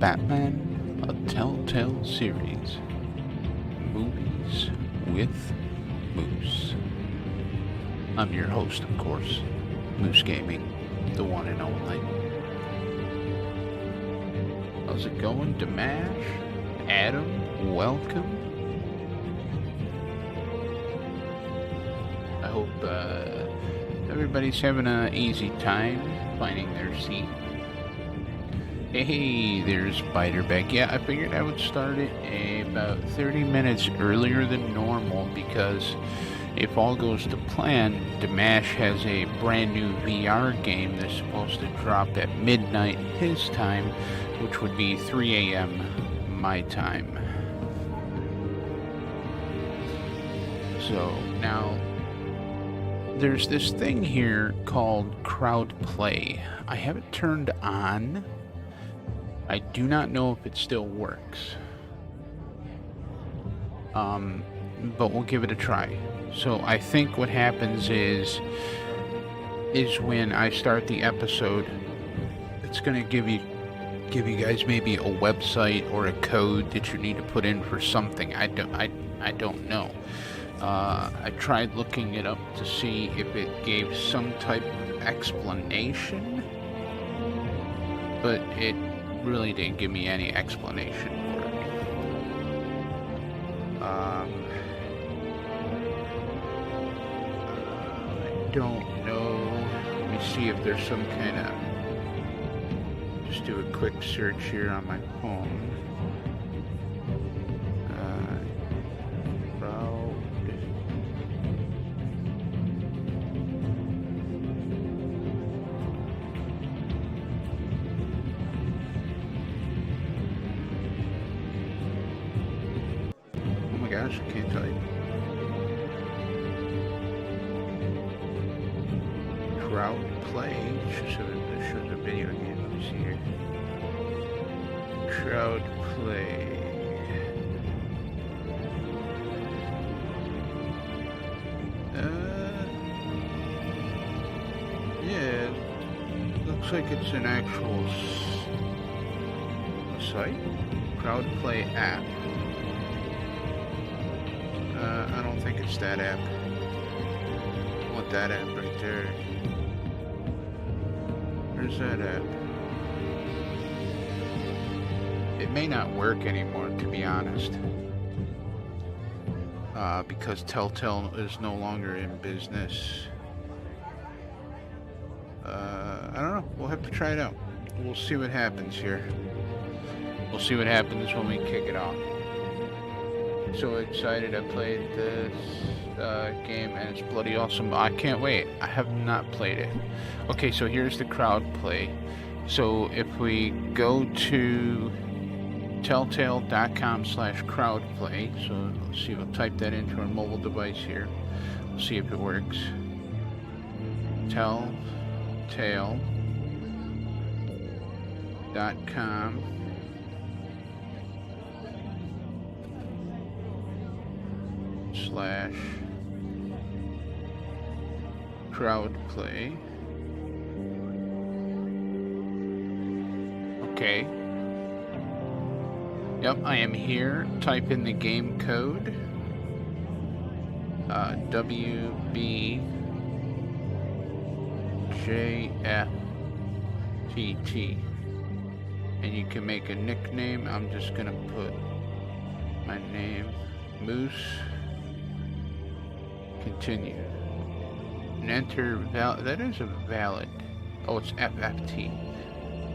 Batman, a Telltale series. Movies with Moose. I'm your host, of course, Moose Gaming, the one and only. How's it going, Damash? Adam, welcome. I hope everybody's having an easy time finding their seat. Hey, there's Biterback. Yeah, I figured I would start it about 30 minutes earlier than normal because if all goes to plan, Damash has a brand new VR game that's supposed to drop at midnight his time, which would be 3 a.m. my time. So now there's this thing here called crowd play. I have it turned on. I do not know if it still works. But we'll give it a try. So I think what happens is when I start the episode, it's gonna give you guys maybe a website or a code that you need to put in for something. I don't know. I tried looking it up to see if it gave some type of explanation, but it really didn't give me any explanation for it. I don't know. Let me see if there's some kind of... Just do a quick search here on my phone. Gosh, I can't tell you. Crowd play. Shows a video game. Let me see here. Crowd play. Yeah. Looks like it's an actual site. Crowd play app. I don't think it's that app. I want that app right there. Where's that app? It may not work anymore, to be honest. Because Telltale is no longer in business. I don't know. We'll have to try it out. We'll see what happens here. We'll see what happens when we kick it off. So excited. I played this game and it's bloody awesome. I can't wait. I have not played it. Okay, so here's the crowd play. So if we go to telltale.com/crowdplay, so let's see, we'll type that into our mobile device here. We'll see if it works. Telltale.com /crowd play. Okay. Yep, I am here. Type in the game code. WBJFTT. And you can make a nickname. I'm just gonna put my name, Moose. Continue. And enter that is a valid. Oh, it's FFT,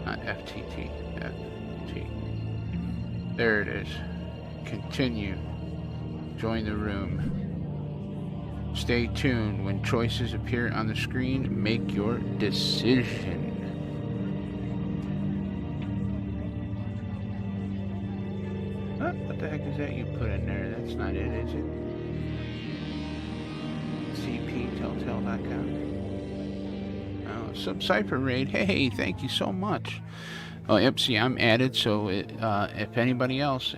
not FTT. FT. There it is. Continue. Join the room. Stay tuned. When choices appear on the screen, make your decision. Oh, what the heck is that you put in there? That's not it, is it? Telltale.com. Oh, Sub-Cypher Raid. Hey, thank you so much. Oh, yep, see, I'm added, so if anybody else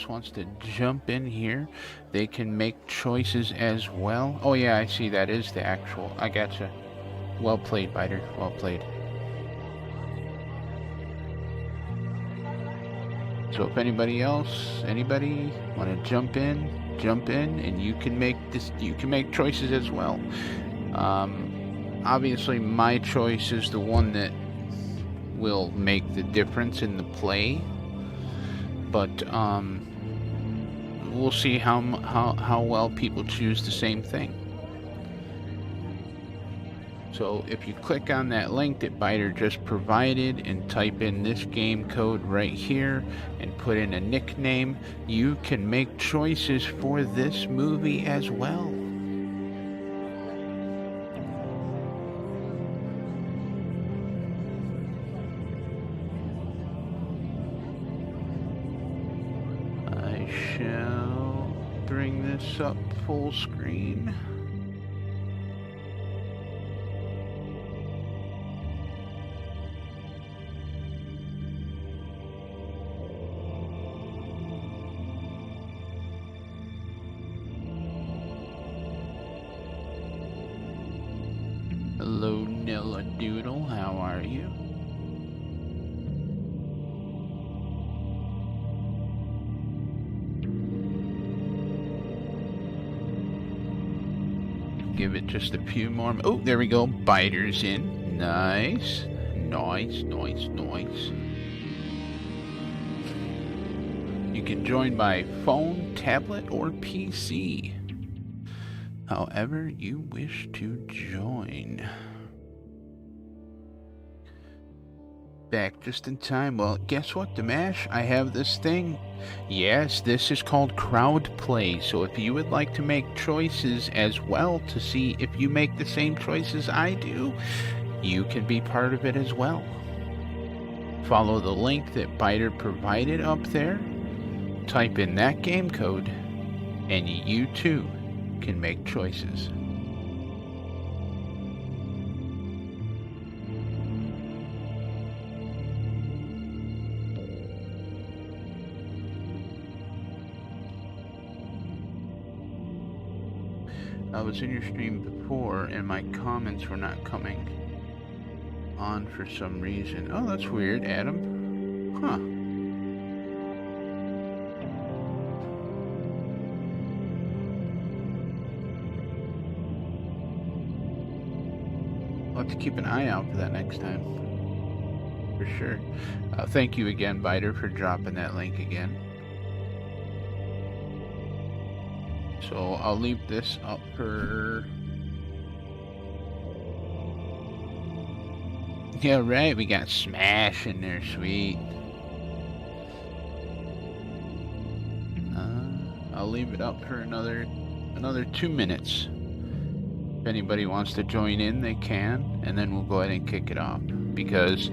wants to jump in here, they can make choices as well. Oh, yeah, I see, that is the actual. I gotcha. Well played, Biter. Well played. So if anybody want to jump in, and you can make choices as well. Obviously my choice is the one that will make the difference in the play, but we'll see how well people choose the same thing. So if you click on that link that Biter just provided and type in this game code right here and put in a nickname, you can make choices for this movie as well. I shall bring this up full screen. Hello, Nilla Doodle, how are you? Give it just a few more. Oh, there we go. Biter's in. Nice. Nice. You can join by phone, tablet, or PC. However you wish to join. Back just in time. Well, guess what, Dimash? I have this thing. Yes, this is called crowd play. So if you would like to make choices as well to see if you make the same choices I do, you can be part of it as well. Follow the link that Biter provided up there. Type in that game code, and you too can make choices. I was in your stream before and my comments were not coming on for some reason. Oh, that's weird, Adam. Huh. I'll have to keep an eye out for that next time. For sure. Thank you again, Biter, for dropping that link again. So I'll leave this up for... Yeah, right, we got Smash in there, sweet. I'll leave it up for another 2 minutes. If anybody wants to join in, they can, and then we'll go ahead and kick it off. Because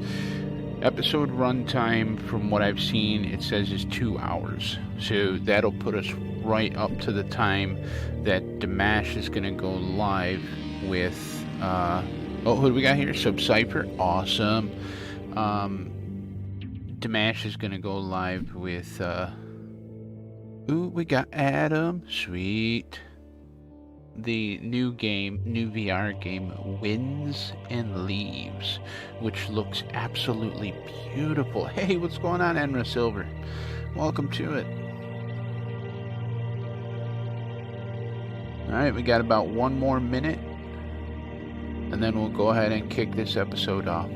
episode runtime, from what I've seen, it says is 2 hours. So that'll put us right up to the time that Dimash is going to go live with, oh, who do we got here? Subcypher, awesome. Dimash is going to go live with, ooh, we got Adam, sweet. The new VR game, Wins and Leaves, which looks absolutely beautiful. Hey, what's going on, Enra Silver? Welcome to it. Alright, we got about 1 more minute, and then we'll go ahead and kick this episode off.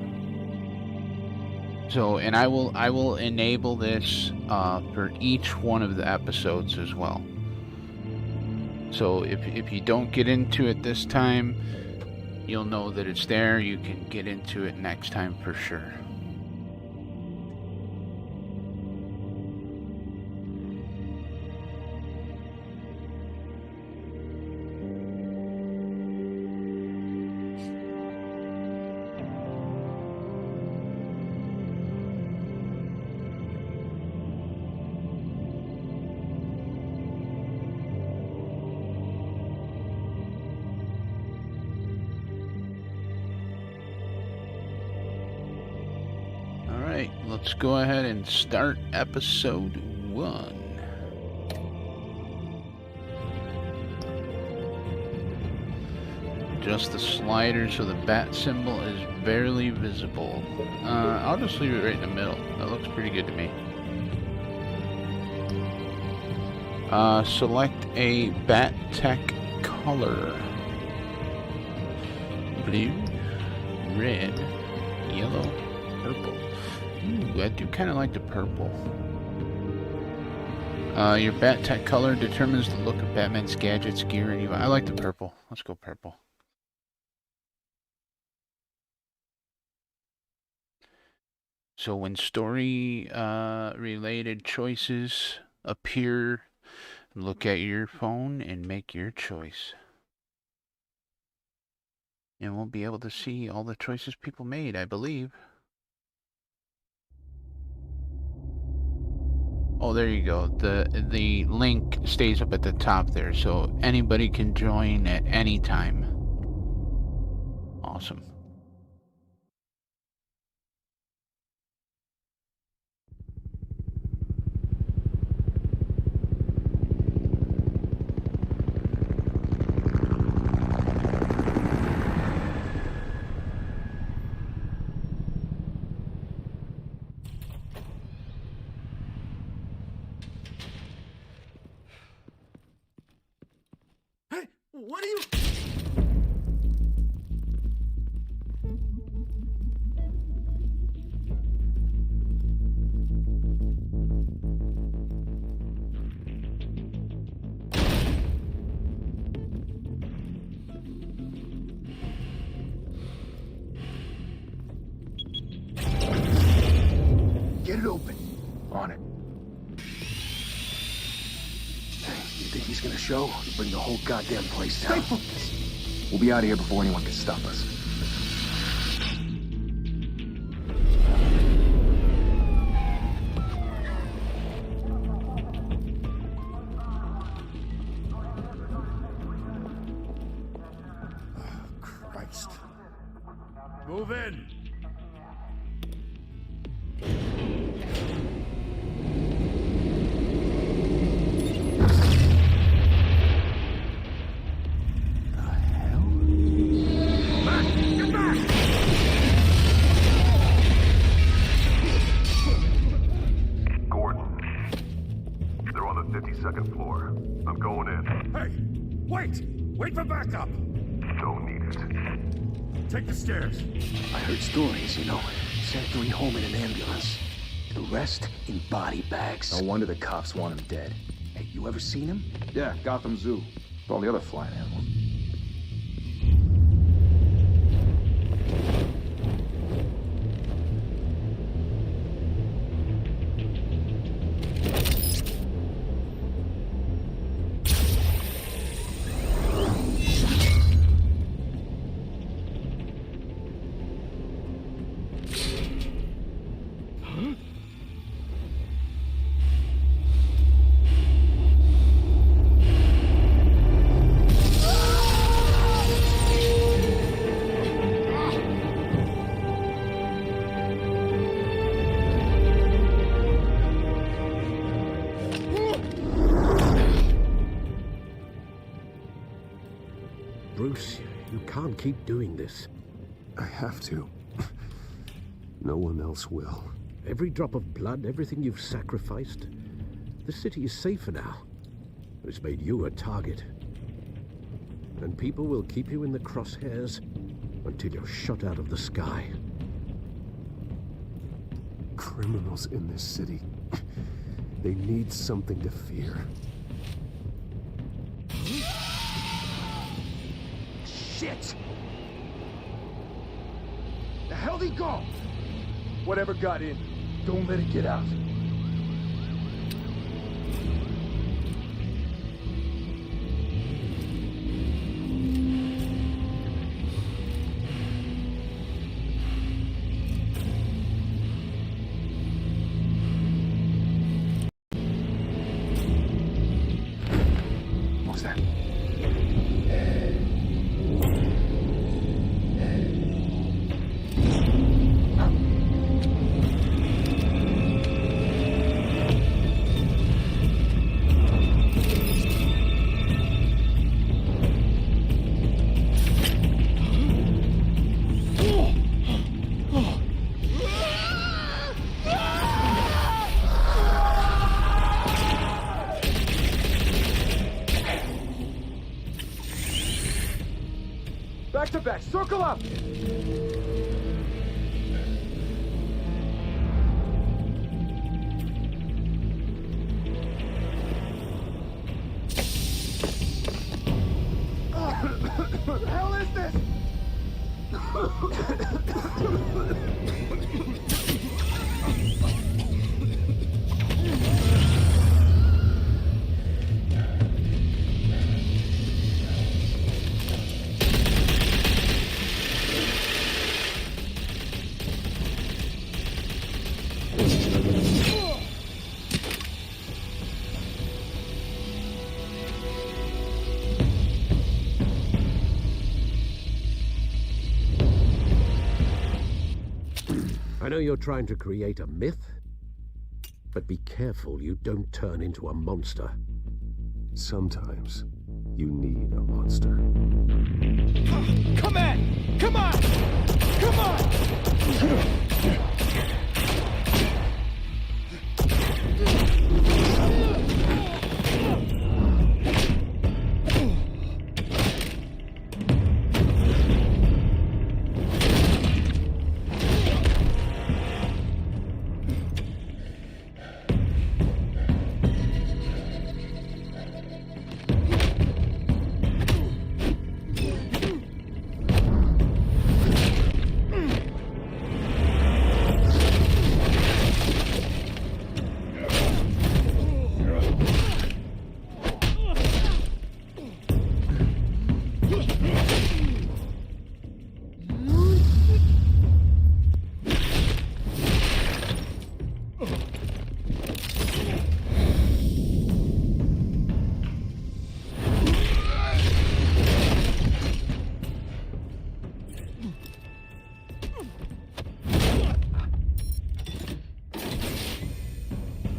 So, and I will enable this for each one of the episodes as well. So if you don't get into it this time, you'll know that it's there. You can get into it next time for sure. Let's go ahead and start episode 1. Adjust the slider so the bat symbol is barely visible. I'll just leave it right in the middle. That looks pretty good to me. Select a bat tech color. Blue, red, yellow, purple. Ooh, I do kind of like the purple. Your bat tech color determines the look of Batman's gadgets, gear, and UI. I like the purple. Let's go purple. So when story related choices appear, look at your phone and make your choice. And we'll be able to see all the choices people made, I believe. Oh, there you go. The link stays up at the top there, so anybody can join at any time. Awesome. Hey, what are you... Get it open. On it. You think he's gonna show? He'll bring the whole goddamn place down. Stay focused. We'll be out of here before anyone can stop us. Oh, Christ. Move in. Wait for backup! Don't need it. Take the stairs. I heard stories, you know. Sent 3 home in an ambulance. The rest in body bags. No wonder the cops want him dead. Hey, you ever seen him? Yeah, Gotham Zoo. With all the other flying animals. Bruce, you can't keep doing this. I have to. No one else will. Every drop of blood, everything you've sacrificed. The city is safer now. It's made you a target. And people will keep you in the crosshairs until you're shot out of the sky. Criminals in this city. They need something to fear. Shit! The hell'd he go? Whatever got in, don't let it get out. What's that? to back. Circle up. What the hell is this? I know you're trying to create a myth, but be careful you don't turn into a monster. Sometimes you need a monster. Come in! Come on! Come on!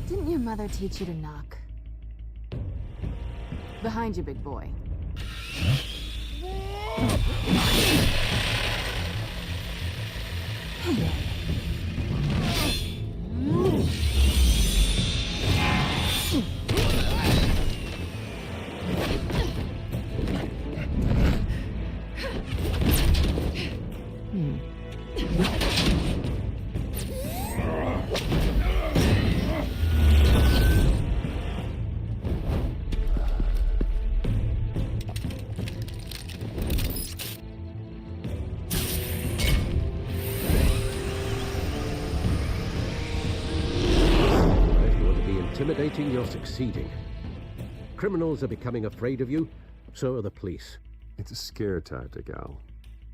Didn't your mother teach you to knock? Behind you, big boy. Intimidating, you're succeeding. Criminals are becoming afraid of you, so are the police. It's a scare tactic, Al.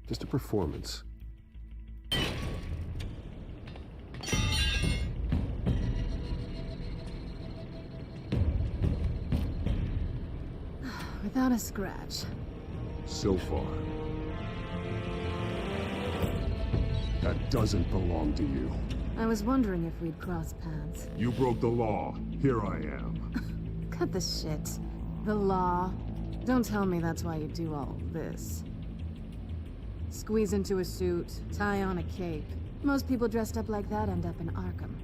Just a performance. Without a scratch. So far. That doesn't belong to you. I was wondering if we'd cross paths. You broke the law. Here I am. Cut the shit. The law. Don't tell me that's why you do all this. Squeeze into a suit, tie on a cape. Most people dressed up like that end up in Arkham.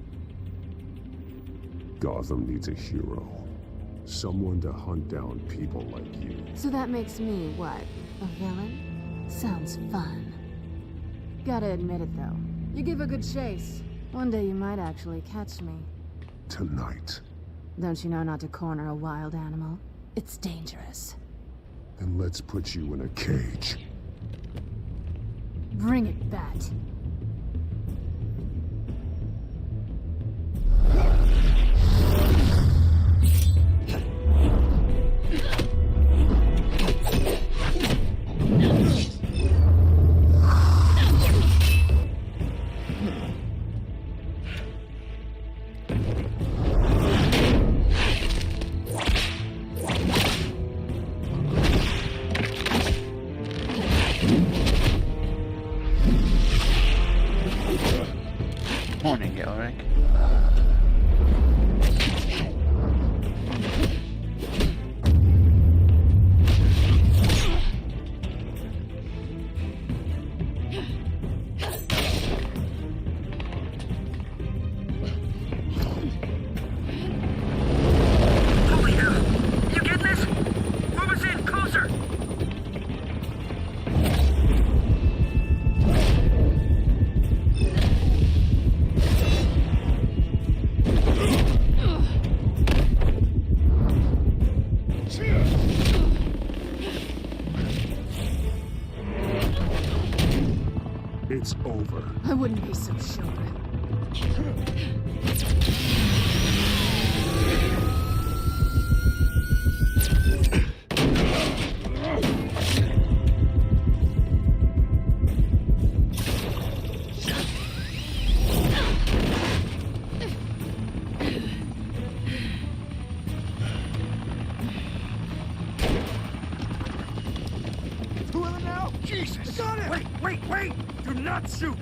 Gotham needs a hero. Someone to hunt down people like you. So that makes me, what, a villain? Sounds fun. Gotta admit it, though. You give a good chase. One day you might actually catch me. Tonight. Don't you know not to corner a wild animal? It's dangerous. Then let's put you in a cage. Bring it, Bat. it's over. I wouldn't be so sure. Two of them now? Jesus! Got him! Wait! Do not shoot!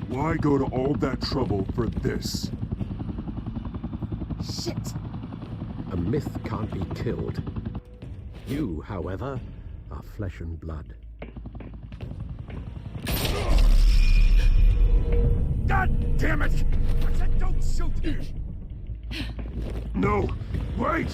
Why go to all that trouble for this? Shit! A myth can't be killed. You, however, are flesh and blood. God damn it! I said don't shoot! No! Wait!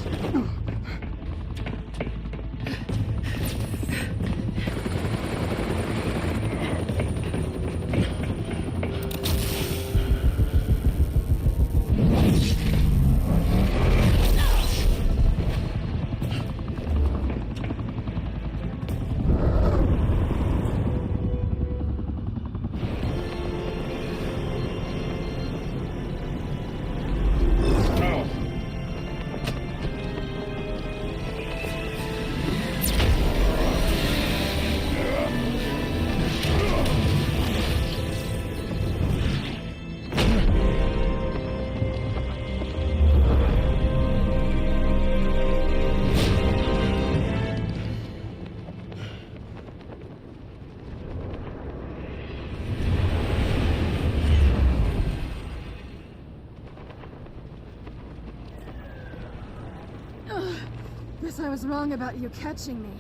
Guess I was wrong about you catching me.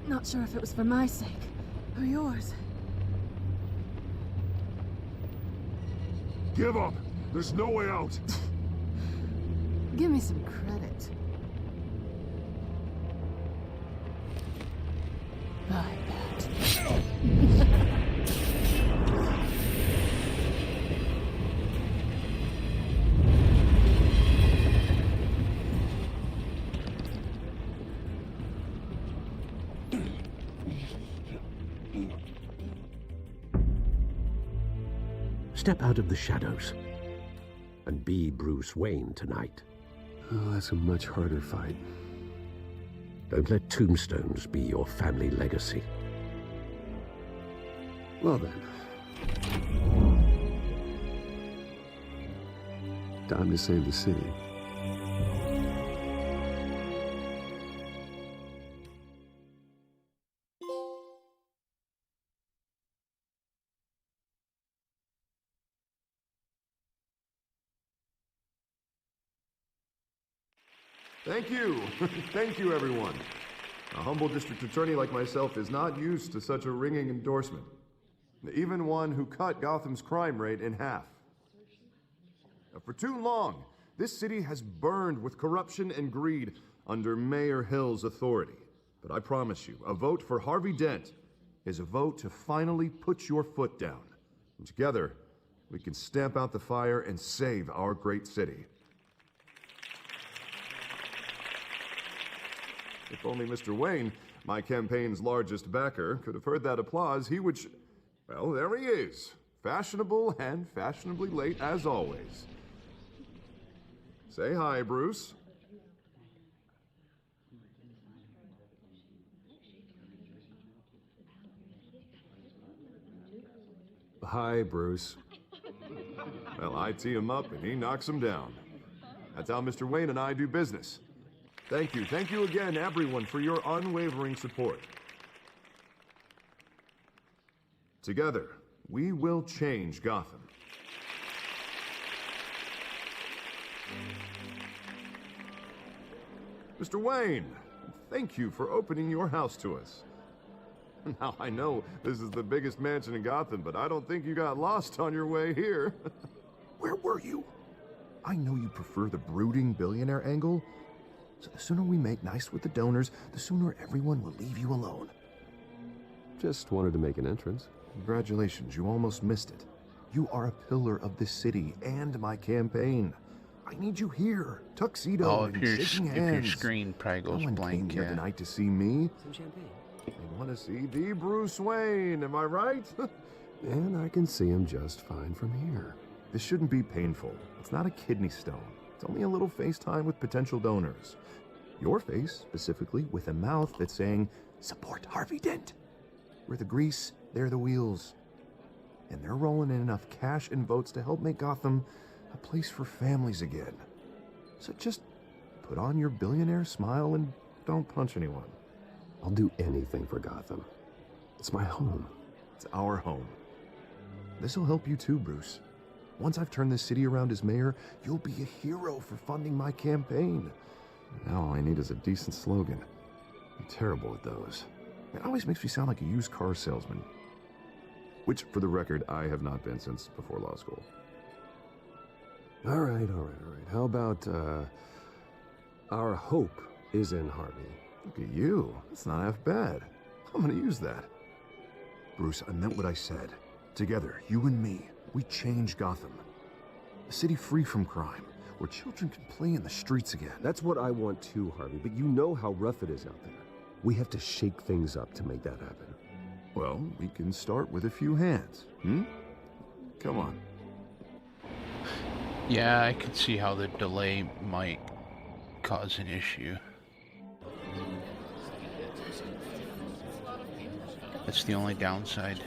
Not sure if it was for my sake or yours. Give up! There's no way out! Give me some credit. I bet. Step out of the shadows and be Bruce Wayne tonight. Oh, that's a much harder fight. Don't let tombstones be your family legacy. Well then. Time to save the city. Thank you. Thank you, everyone. A humble district attorney like myself is not used to such a ringing endorsement. Even one who cut Gotham's crime rate in half. For too long, this city has burned with corruption and greed under Mayor Hill's authority. But I promise you, a vote for Harvey Dent is a vote to finally put your foot down. And together, we can stamp out the fire and save our great city. If only Mr. Wayne, my campaign's largest backer, could have heard that applause, he would well, there he is. Fashionable and fashionably late as always. Say hi, Bruce. Hi, Bruce. Well, I tee him up and he knocks him down. That's how Mr. Wayne and I do business. Thank you again, everyone, for your unwavering support. Together, we will change Gotham. Mr. Wayne, thank you for opening your house to us. Now, I know this is the biggest mansion in Gotham, but I don't think you got lost on your way here. Where were you? I know you prefer the brooding billionaire angle, so the sooner we make nice with the donors, the sooner everyone will leave you alone. Just wanted to make an entrance. Congratulations, you almost missed it. You are a pillar of this city and my campaign. I need you here, tuxedo Oh, and if shaking your hands. screen probably goes No one blank, came here yeah. tonight to see me. Some champagne. They want to see the Bruce Wayne, am I right? And I can see him just fine from here. This shouldn't be painful. It's not a kidney stone. It's only a little FaceTime with potential donors. Your face, specifically, with a mouth that's saying, support Harvey Dent. We're the grease, they're the wheels. And they're rolling in enough cash and votes to help make Gotham a place for families again. So just put on your billionaire smile and don't punch anyone. I'll do anything for Gotham. It's my home. It's our home. This'll help you too, Bruce. Once I've turned this city around as mayor, you'll be a hero for funding my campaign. Now all I need is a decent slogan. I'm terrible at those. It always makes me sound like a used car salesman. Which, for the record, I have not been since before law school. All right. How about, our hope is in Harvey. Look at you. That's not half bad. I'm gonna use that. Bruce, I meant what I said. Together, you and me, we change Gotham. A city free from crime, where children can play in the streets again. That's what I want too, Harvey, but you know how rough it is out there. We have to shake things up to make that happen. Well, we can start with a few hands, hmm? Come on. Yeah, I could see how the delay might cause an issue. That's the only downside.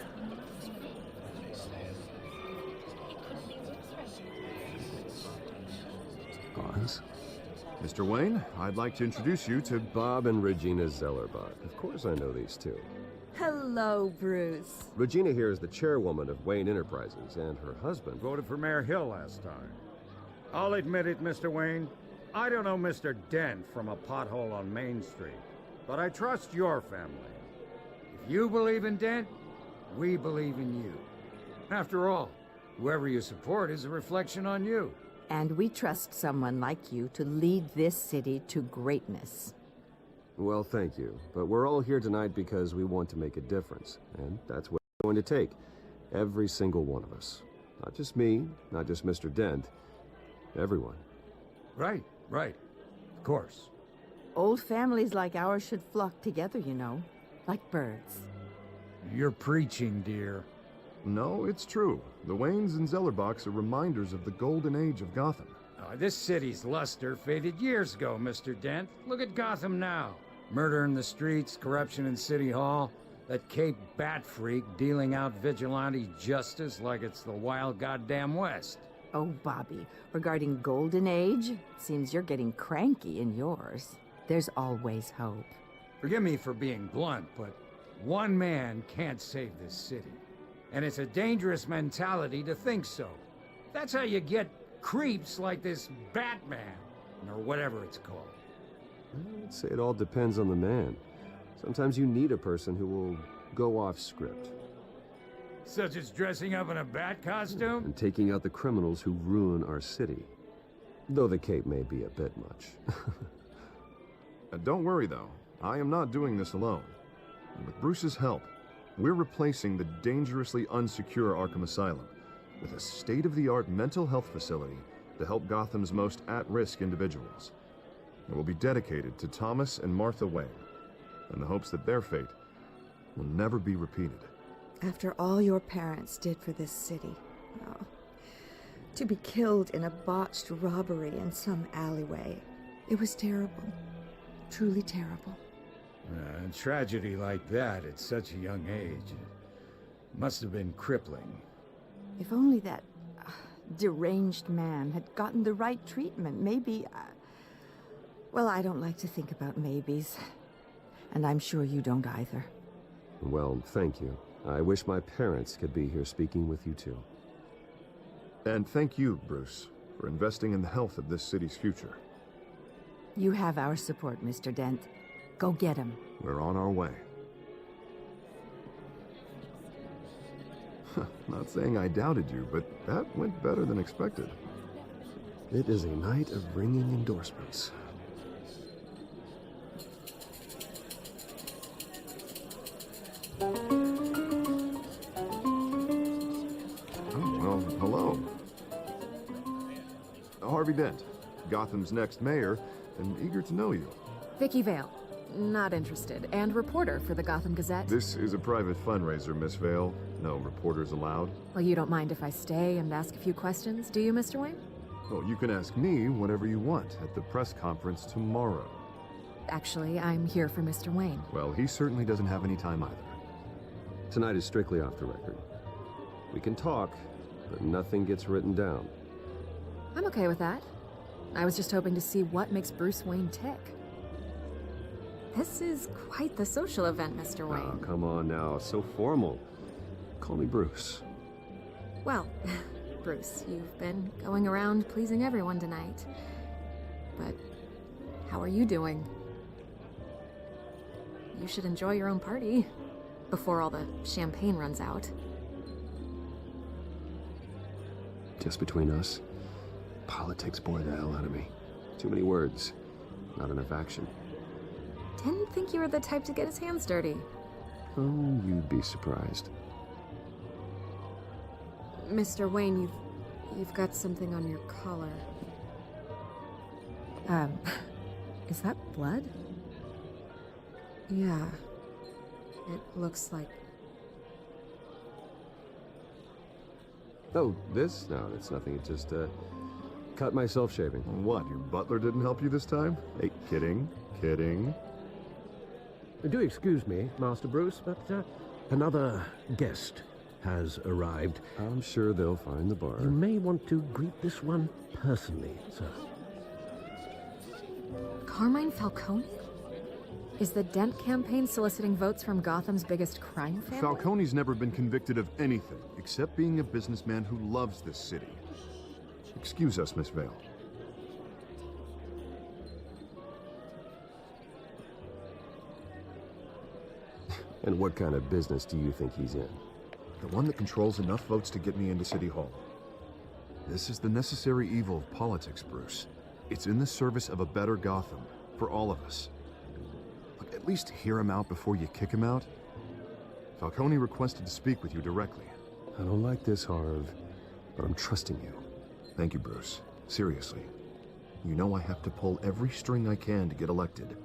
Oz? Mr. Wayne, I'd like to introduce you to Bob and Regina Zellerbach. Of course I know these two. Hello, Bruce. Regina here is the chairwoman of Wayne Enterprises, and her husband... Voted for Mayor Hill last time. I'll admit it, Mr. Wayne. I don't know Mr. Dent from a pothole on Main Street, but I trust your family. If you believe in Dent, we believe in you. After all, whoever you support is a reflection on you. And we trust someone like you to lead this city to greatness. Well, thank you. But we're all here tonight because we want to make a difference. And that's what it's going to take. Every single one of us. Not just me, not just Mr. Dent. Everyone. Right. Of course. Old families like ours should flock together, you know. Like birds. You're preaching, dear. No, it's true. The Waynes and Zellerbachs are reminders of the golden age of Gotham. This city's luster faded years ago, Mr. Dent. Look at Gotham now. Murder in the streets, corruption in City Hall, that Cape Bat freak dealing out vigilante justice like it's the wild goddamn West. Oh, Bobby, regarding Golden Age, seems you're getting cranky in yours. There's always hope. Forgive me for being blunt, but one man can't save this city. And it's a dangerous mentality to think so. That's how you get creeps like this Batman, or whatever it's called. I'd say it all depends on the man. Sometimes you need a person who will go off script. Such as dressing up in a bat costume? And taking out the criminals who ruin our city. Though the cape may be a bit much. Don't worry, though. I am not doing this alone. With Bruce's help, we're replacing the dangerously unsecure Arkham Asylum with a state-of-the-art mental health facility to help Gotham's most at-risk individuals. It will be dedicated to Thomas and Martha Wayne, in the hopes that their fate will never be repeated. After all your parents did for this city, oh, to be killed in a botched robbery in some alleyway, it was terrible. Truly terrible. A tragedy like that at such a young age must have been crippling. If only that deranged man had gotten the right treatment, maybe... well, I don't like to think about maybes. And I'm sure you don't either. Well, thank you. I wish my parents could be here speaking with you too. And thank you, Bruce, for investing in the health of this city's future. You have our support, Mr. Dent. Go get him. We're on our way. Not saying I doubted you, but that went better than expected. It is a night of ringing endorsements. Oh, well, hello. Harvey Dent, Gotham's next mayor, and eager to know you. Vicky Vale. Not interested. And reporter for the Gotham Gazette. This is a private fundraiser, Miss Vale. No reporters allowed. Well, you don't mind if I stay and ask a few questions, do you, Mr. Wayne? Oh, you can ask me whatever you want at the press conference tomorrow. Actually, I'm here for Mr. Wayne. Well, he certainly doesn't have any time either. Tonight is strictly off the record. We can talk, but nothing gets written down. I'm okay with that. I was just hoping to see what makes Bruce Wayne tick. This is quite the social event, Mr. Wayne. Oh, come on now, so formal. Call me Bruce. Well, Bruce, you've been going around pleasing everyone tonight. But how are you doing? You should enjoy your own party before all the champagne runs out. Just between us, politics bore the hell out of me. Too many words, not enough action. Didn't think you were the type to get his hands dirty. Oh, you'd be surprised. Mr. Wayne, you've got something on your collar. Is that blood? Yeah. It looks like... Oh, this? No, it's nothing. It just, cut myself shaving. What, your butler didn't help you this time? Hey, kidding. Do excuse me, Master Bruce, but another guest has arrived. I'm sure they'll find the bar. You may want to greet this one personally, sir. Carmine Falcone? Is the Dent campaign soliciting votes from Gotham's biggest crime family? Falcone's never been convicted of anything except being a businessman who loves this city. Excuse us, Miss Vale. And what kind of business do you think he's in? The one that controls enough votes to get me into City Hall. This is the necessary evil of politics, Bruce. It's in the service of a better Gotham, for all of us. Look, at least hear him out before you kick him out. Falcone requested to speak with you directly. I don't like this, Harv, but I'm trusting you. Thank you, Bruce. Seriously. You know I have to pull every string I can to get elected.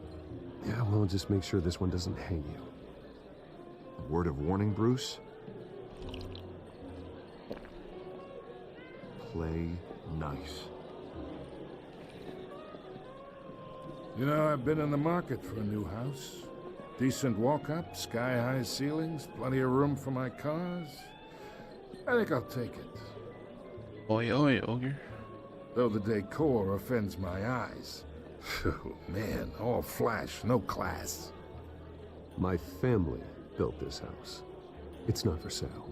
Yeah, well, just make sure this one doesn't hang you. A word of warning, Bruce? Play nice. You know, I've been in the market for a new house. Decent walk-up, sky-high ceilings, plenty of room for my cars. I think I'll take it. Oi, oi, ogre. Though the decor offends my eyes. Oh, man, all flash, no class. My family built this house. It's not for sale.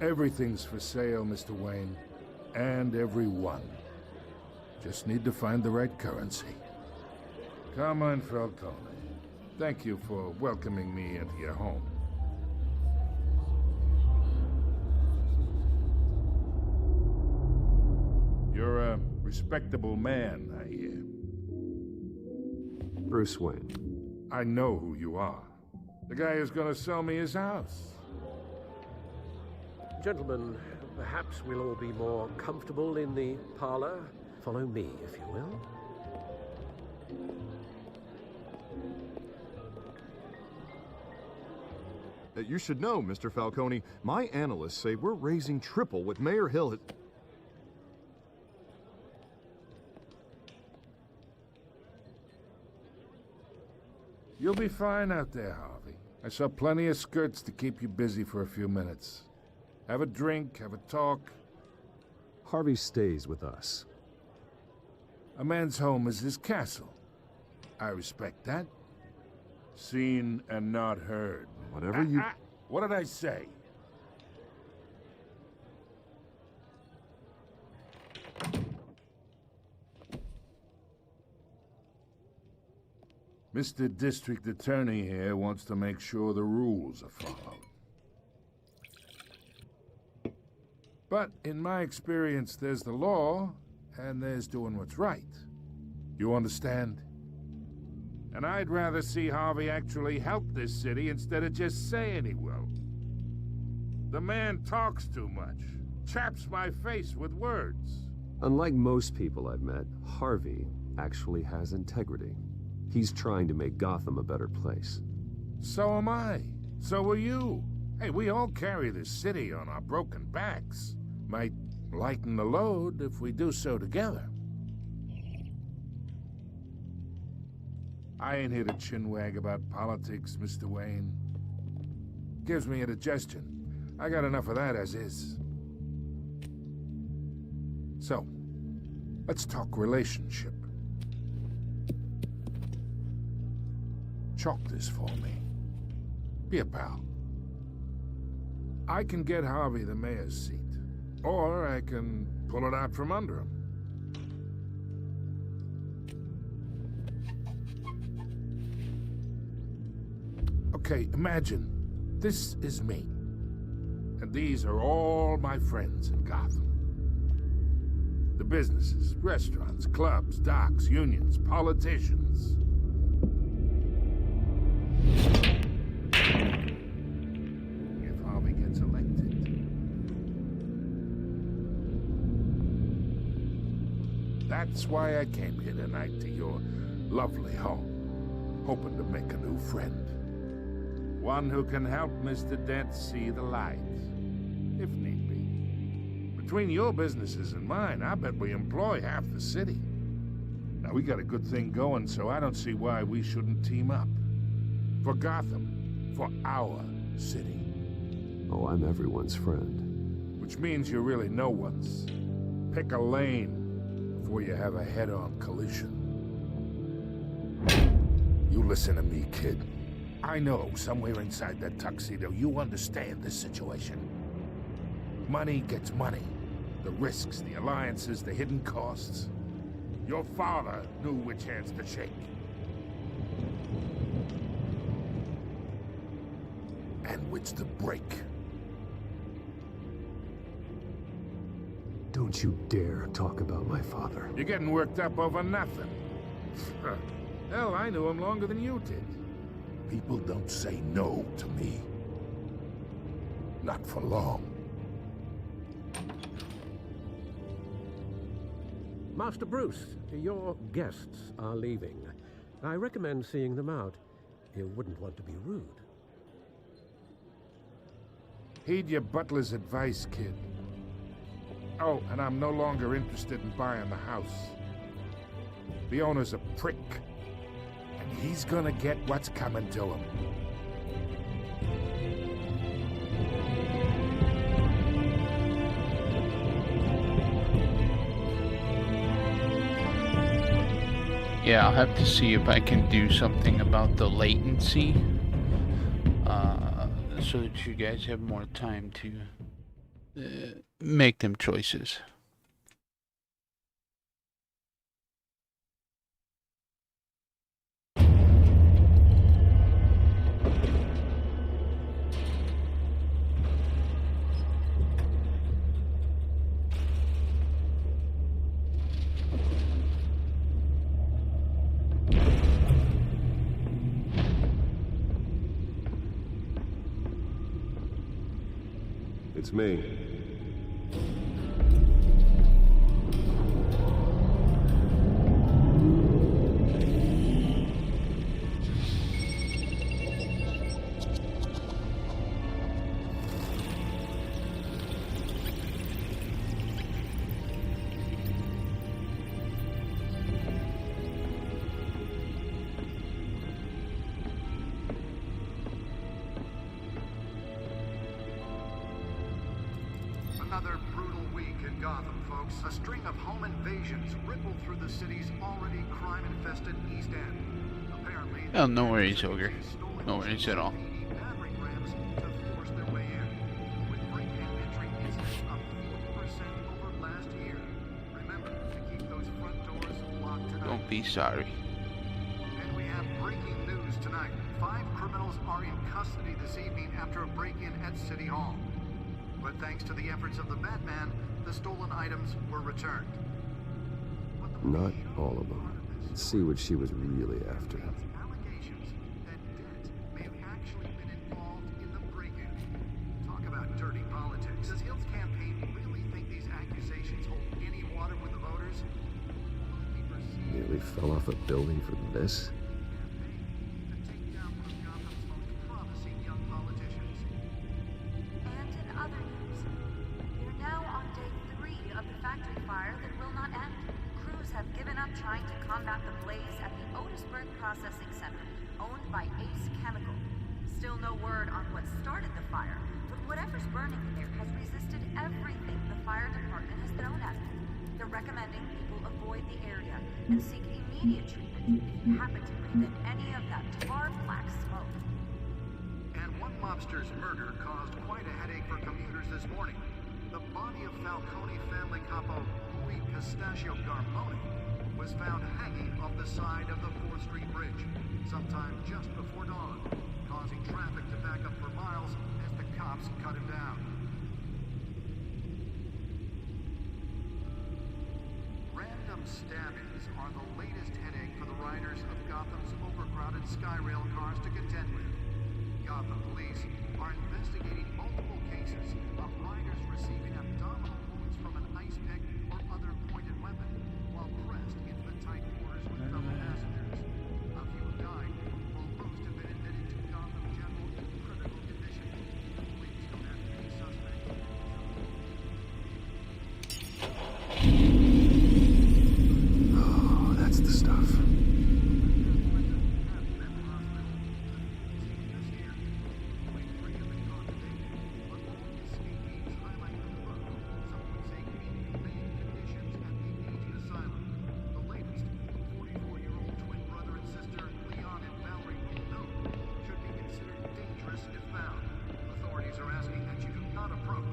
Everything's for sale, Mr. Wayne. And everyone. Just need to find the right currency. Carmine Falcone, thank you for welcoming me into your home. You're a respectable man, I hear. Bruce Wayne. I know who you are. The guy who's gonna sell me his house. Gentlemen, perhaps we'll all be more comfortable in the parlor. Follow me, if you will. You should know, Mr. Falcone, my analysts say we're raising triple what Mayor Hill had... You'll be fine out there, Harvey. I saw plenty of skirts to keep you busy for a few minutes. Have a drink, have a talk. Harvey stays with us. A man's home is his castle. I respect that. Seen and not heard. Whatever you... What did I say? Mr. District Attorney here wants to make sure the rules are followed. But in my experience, there's the law, and there's doing what's right. You understand? And I'd rather see Harvey actually help this city instead of just saying he will. The man talks too much, chaps my face with words. Unlike most people I've met, Harvey actually has integrity. He's trying to make Gotham a better place. So am I. So are you. Hey, we all carry this city on our broken backs. Might lighten the load if we do so together. I ain't here to chinwag about politics, Mr. Wayne. Gives me indigestion. I got enough of that as is. So, let's talk relationship. Chalk this for me. Be a pal. I can get Harvey the mayor's seat, or I can pull it out from under him. Okay, imagine this is me, and these are all my friends in Gotham. The businesses, restaurants, clubs, docks, unions, politicians. If Harvey gets elected. That's why I came here tonight to your lovely home, hoping to make a new friend. One who can help Mr. Dent see the light, if need be. Between your businesses and mine, I bet we employ half the city. Now, we got a good thing going, so I don't see why we shouldn't team up. For Gotham, for our city. Oh, I'm everyone's friend. Which means you're really no one's. Pick a lane before you have a head-on collision. You listen to me, kid. I know somewhere inside that tuxedo you understand this situation. Money gets money. The risks, the alliances, the hidden costs. Your father knew which hands to shake. And which to break. Don't you dare talk about my father. You're getting worked up over nothing. Hell, I knew him longer than you did. People don't say no to me. Not for long. Master Bruce, your guests are leaving. I recommend seeing them out. You wouldn't want to be rude. Heed your butler's advice, kid. Oh, and I'm no longer interested in buying the house. The owner's a prick. And he's gonna get what's coming to him. Yeah, I'll have to see if I can do something about the latency, so that you guys have more time to make them choices. It's me. Another brutal week in Gotham, folks. A string of home invasions rippled through the city's already crime-infested East End. Apparently, Oh, no worries, Ogre. No worries at all. battering rams to force their way in, with break-in entry incidents up 4% over last year. Remember to keep those front doors locked tonight. Don't be sorry. And we have breaking news tonight. 5 criminals are in custody this evening after a break-in at City Hall. But thanks to the efforts of the Batman, the stolen items were returned. Not all of them. Let's see what she was really after. Allegations that Dent may have actually been involved in the break-in. Talk about dirty politics. Does Hill's campaign really think these accusations hold any water with the voters? Nearly fell off a building for this? And in other news, we are now on day 3 of the factory fire that will not end. Crews have given up trying to combat the blaze at the Otisburg Processing Center, owned by Ace Chemical. Still no word on what started the fire, but whatever's burning in there has resisted everything the fire department has thrown at it. They're recommending people avoid the area and seek immediate treatment if you happen to breathe in any of that tar black smoke. And one mobster's murder caused quite a headache for commuters this morning. The body of Falcone family capo Louis Pistachio Garmoni was found hanging off the side of the 4th Street Bridge sometime just before dawn, causing traffic to back up for miles as the cops cut him down. Random stabbings are the latest headache for the riders of Gotham's overcrowded Skyrail cars to contend with. Gotham police are investigating multiple cases of riders receiving abdominal wounds from an ice pick or other pointed weapon while pressed into the tight quarters with fellow passengers. A few have died, while most have been admitted to Gotham General in critical condition. Police don't have any suspects. Oh, that's the stuff.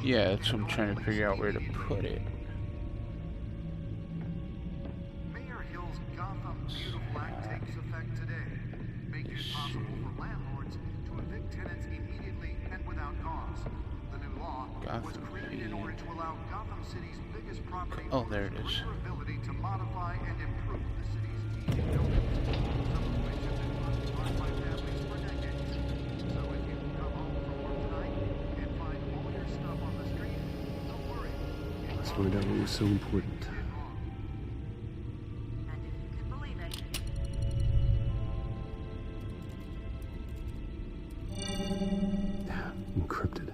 Yeah, that's what I'm trying to figure out where to put it. Mayor Hill's Gotham Beautiful Act takes effect today, making it possible for landlords to evict tenants immediately and without cause. The new law was created in order to allow Gotham City's biggest property owners greater ability to modify and improve the city's aging buildings, some of which have been occupied by families for decades. So if you come home from work tonight and find all your stuff on the street, don't worry. Let's find out what was so important. Encrypted.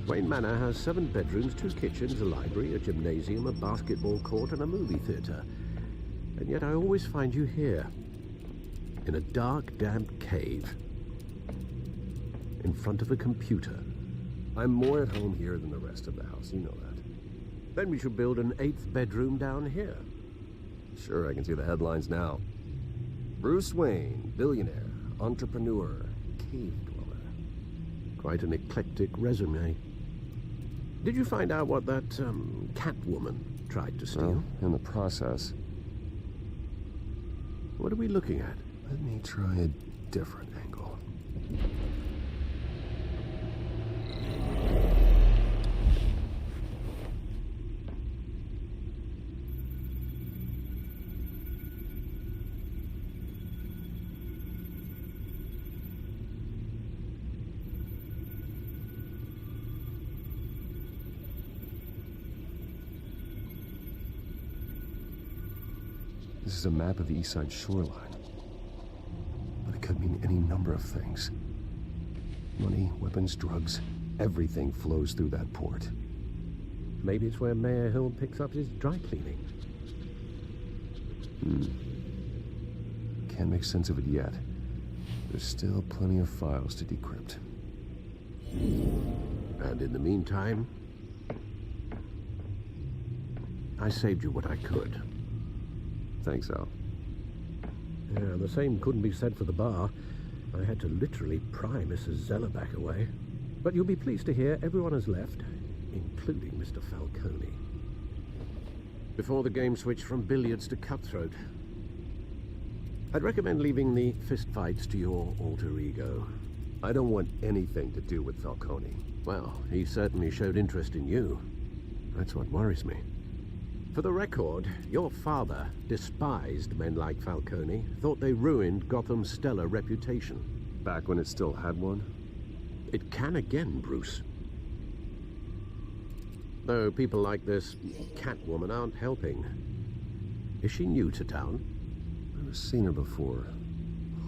Wayne Manor has 7 bedrooms, 2 kitchens, a library, a gymnasium, a basketball court, and a movie theater. And yet I always find you here, in a dark, damp cave, in front of a computer. I'm more at home here than the rest of the house, you know that. Then we should build an 8th bedroom down here. Sure, I can see the headlines now. Bruce Wayne, billionaire, entrepreneur, cave dweller. Quite an eclectic resume. Did you find out what that, Catwoman tried to steal? Well, in the process. What are we looking at? Let me try a different angle. This is a map of the East Side shoreline. But it could mean any number of things. Money, weapons, drugs, everything flows through that port. Maybe it's where Mayor Hill picks up his dry cleaning. Can't make sense of it yet. There's still plenty of files to decrypt. And in the meantime, I saved you what I could. Thanks, Al. Yeah, the same couldn't be said for the bar. I had to literally pry Mrs. Zellerback away. But you'll be pleased to hear everyone has left, including Mr. Falcone. Before the game switched from billiards to cutthroat. I'd recommend leaving the fistfights to your alter ego. I don't want anything to do with Falcone. Well, he certainly showed interest in you. That's what worries me. For the record, your father despised men like Falcone, thought they ruined Gotham's stellar reputation. Back when it still had one? It can again, Bruce. Though people like this Catwoman aren't helping. Is she new to town? Never seen her before.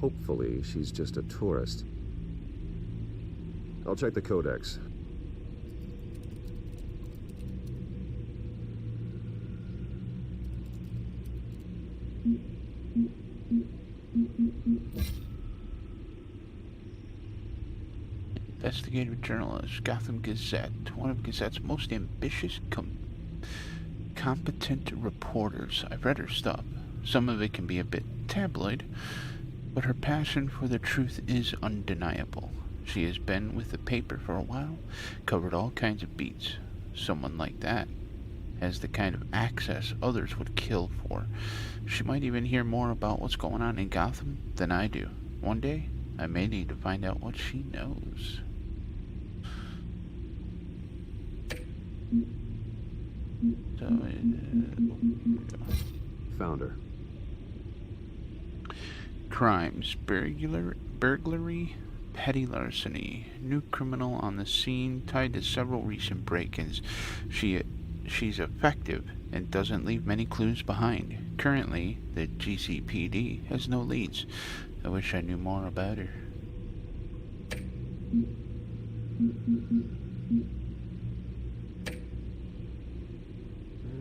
Hopefully, she's just a tourist. I'll check the codex. Investigative journalist, Gotham Gazette, one of Gazette's most ambitious, competent reporters. I've read her stuff. Some of it can be a bit tabloid, but her passion for the truth is undeniable. She has been with the paper for a while, covered all kinds of beats. Someone like that has the kind of access others would kill for. She might even hear more about what's going on in Gotham than I do. One day, I may need to find out what she knows. So, found her. Crimes: burglary, petty larceny. New criminal on the scene, tied to several recent break-ins. She's effective and doesn't leave many clues behind. Currently, the GCPD has no leads. I wish I knew more about her.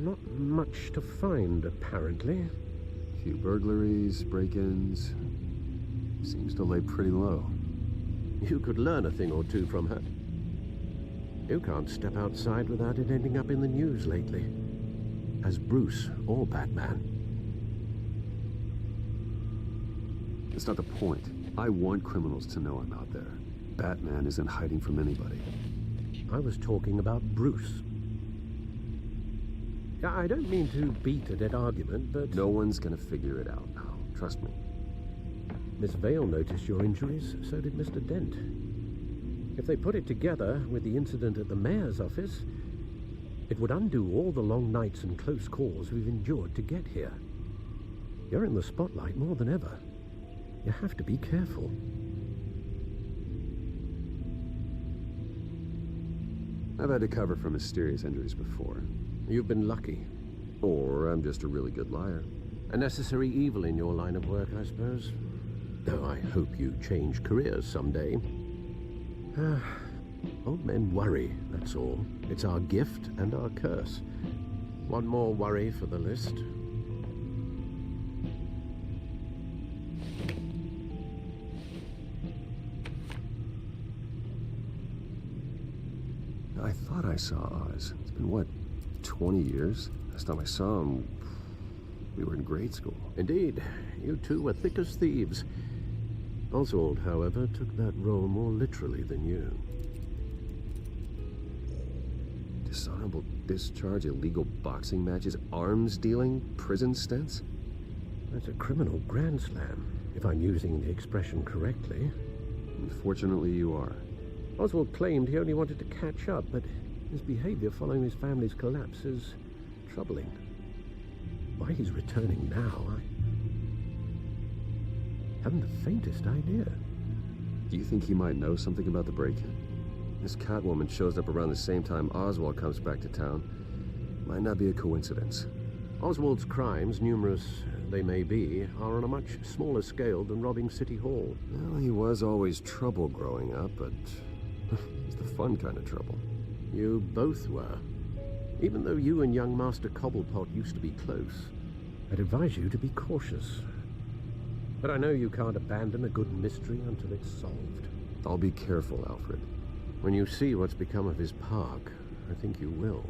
Not much to find, apparently. Few burglaries, break-ins. Seems to lay pretty low. You could learn a thing or two from her. You can't step outside without it ending up in the news lately. As Bruce or Batman. That's not the point. I want criminals to know I'm out there. Batman isn't hiding from anybody. I was talking about Bruce. I don't mean to beat a dead argument, but... No one's gonna figure it out now. Trust me. Miss Vale noticed your injuries, so did Mr. Dent. If they put it together with the incident at the mayor's office, it would undo all the long nights and close calls we've endured to get here. You're in the spotlight more than ever. You have to be careful. I've had to cover for mysterious injuries before. You've been lucky. Or I'm just a really good liar. A necessary evil in your line of work, I suppose. Though I hope you change careers someday. Old men worry, that's all. It's our gift and our curse. One more worry for the list. I thought I saw Oz. It's been, what, 20 years? Last time I saw him, we were in grade school. Indeed. You two were thick as thieves. Oswald, however, took that role more literally than you. Dishonorable discharge, illegal boxing matches, arms dealing, prison stints? That's a criminal grand slam, if I'm using the expression correctly. Unfortunately, you are. Oswald claimed he only wanted to catch up, but his behavior following his family's collapse is troubling. Why he's returning now, I haven't the faintest idea. Do you think he might know something about the break-in? This Catwoman shows up around the same time Oswald comes back to town. Might not be a coincidence. Oswald's crimes, numerous they may be, are on a much smaller scale than robbing City Hall. Well, he was always trouble growing up, but it's the fun kind of trouble. You both were. Even though you and young Master Cobblepot used to be close, I'd advise you to be cautious. But I know you can't abandon a good mystery until it's solved. I'll be careful, Alfred. When you see what's become of his park, I think you will.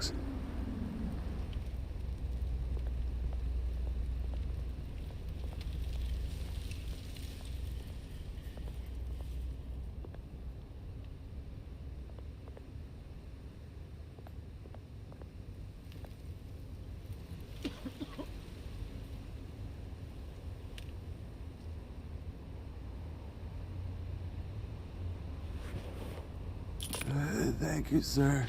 Oz. Thank you, sir.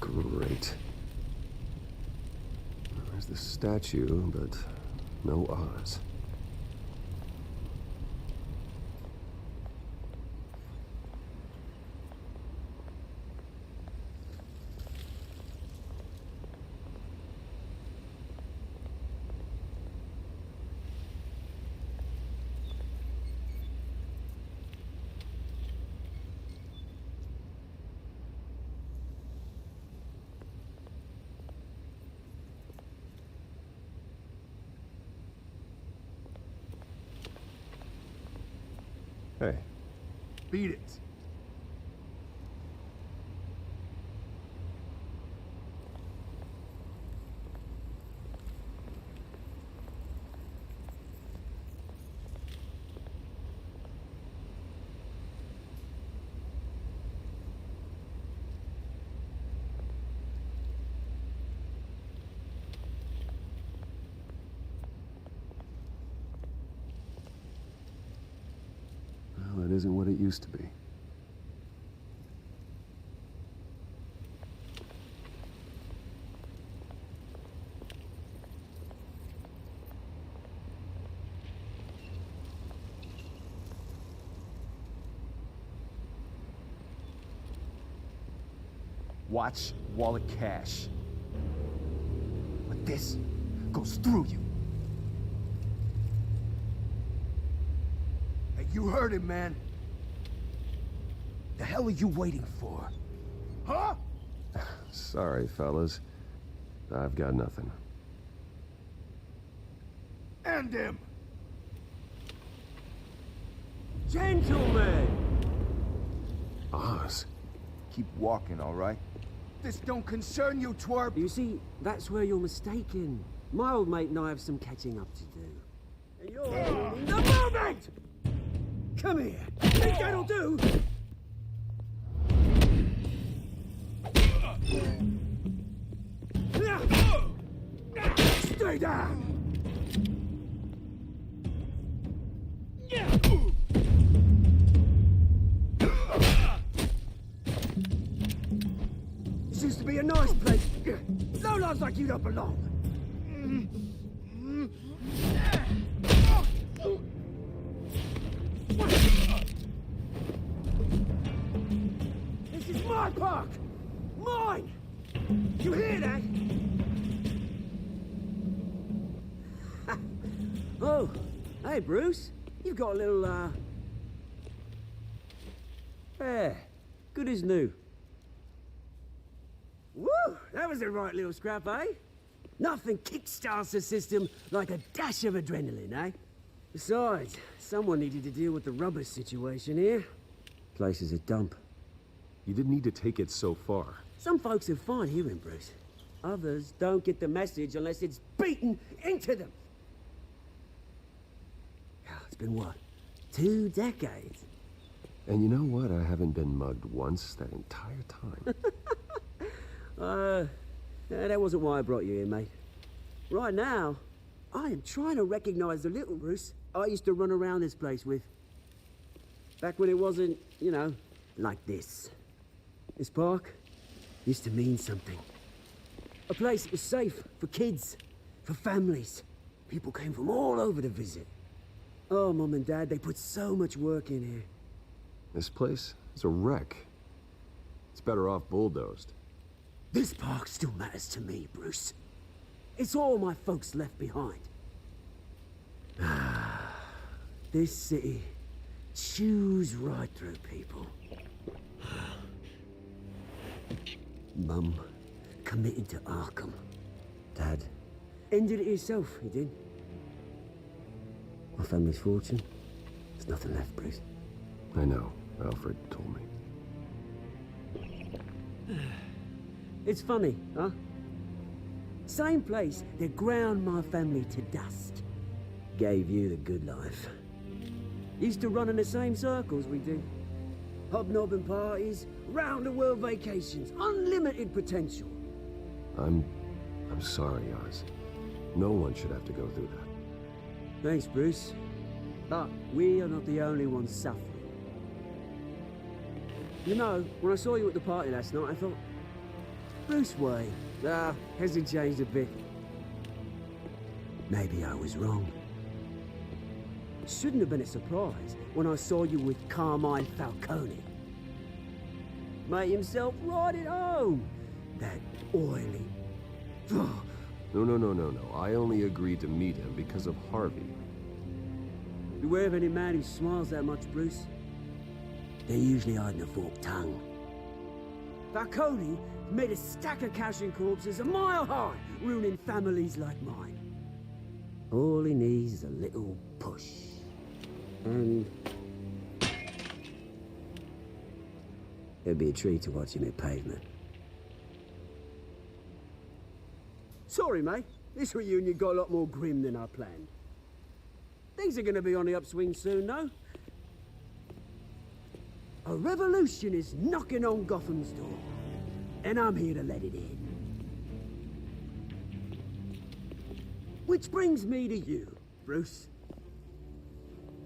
Great. There's the statue, but no Oz. Hey. Beat it. Well, it isn't what it used to be. Watch wallet cash. But this goes through you. Hey, you heard him, man. The hell are you waiting for? Huh? Sorry, fellas. I've got nothing. End him! Gentlemen! Oz. Keep walking, all right? This don't concern you, twerp! You see, that's where you're mistaken. My old mate and I have some catching up to do. And you're ruining the moment! Come here! Think that'll do? Stay down! This used to be a nice place. Lowlifes like you don't belong. This is my park! Mine! You hear that? Oh, hey, Bruce. You've got a little, hair. Good as new. Woo! That was a right little scrap, eh? Nothing kickstarts the system like a dash of adrenaline, eh? Besides, someone needed to deal with the rubber situation here. Place is a dump. You didn't need to take it so far. Some folks are fine hearing, Bruce. Others don't get the message unless it's beaten into them. It's been, what, 2 decades? And you know what? I haven't been mugged once that entire time. That wasn't why I brought you here, mate. Right now, I am trying to recognize the little Bruce I used to run around this place with. Back when it wasn't, you know, like this. This park used to mean something. A place that was safe for kids, for families. People came from all over to visit. Oh, Mum and Dad, they put so much work in here. This place is a wreck. It's better off bulldozed. This park still matters to me, Bruce. It's all my folks left behind. This city chews right through people. Mum committed to Arkham. Dad ended it himself, he did. My family's fortune, there's nothing left, Bruce. I know. Alfred told me. It's funny, huh? Same place that ground my family to dust. Gave you the good life. Used to run in the same circles we do. Hobnobbing parties, round-the-world vacations, unlimited potential. I'm sorry, Oz. No one should have to go through that. Thanks, Bruce. But we are not the only ones suffering. You know, when I saw you at the party last night, I thought, Bruce Wayne, hasn't changed a bit. Maybe I was wrong. Shouldn't have been a surprise when I saw you with Carmine Falcone. Made himself right at home. That oily... No. I only agreed to meet him because of Harvey. Beware of any man who smiles that much, Bruce. They're usually hiding a forked tongue. Falcone made a stack of cashing corpses a mile high, ruining families like mine. All he needs is a little push. And... it'd be a treat to watch him hit pavement. Sorry, mate. This reunion got a lot more grim than I planned. Things are gonna be on the upswing soon, though. A revolution is knocking on Gotham's door, and I'm here to let it in. Which brings me to you, Bruce.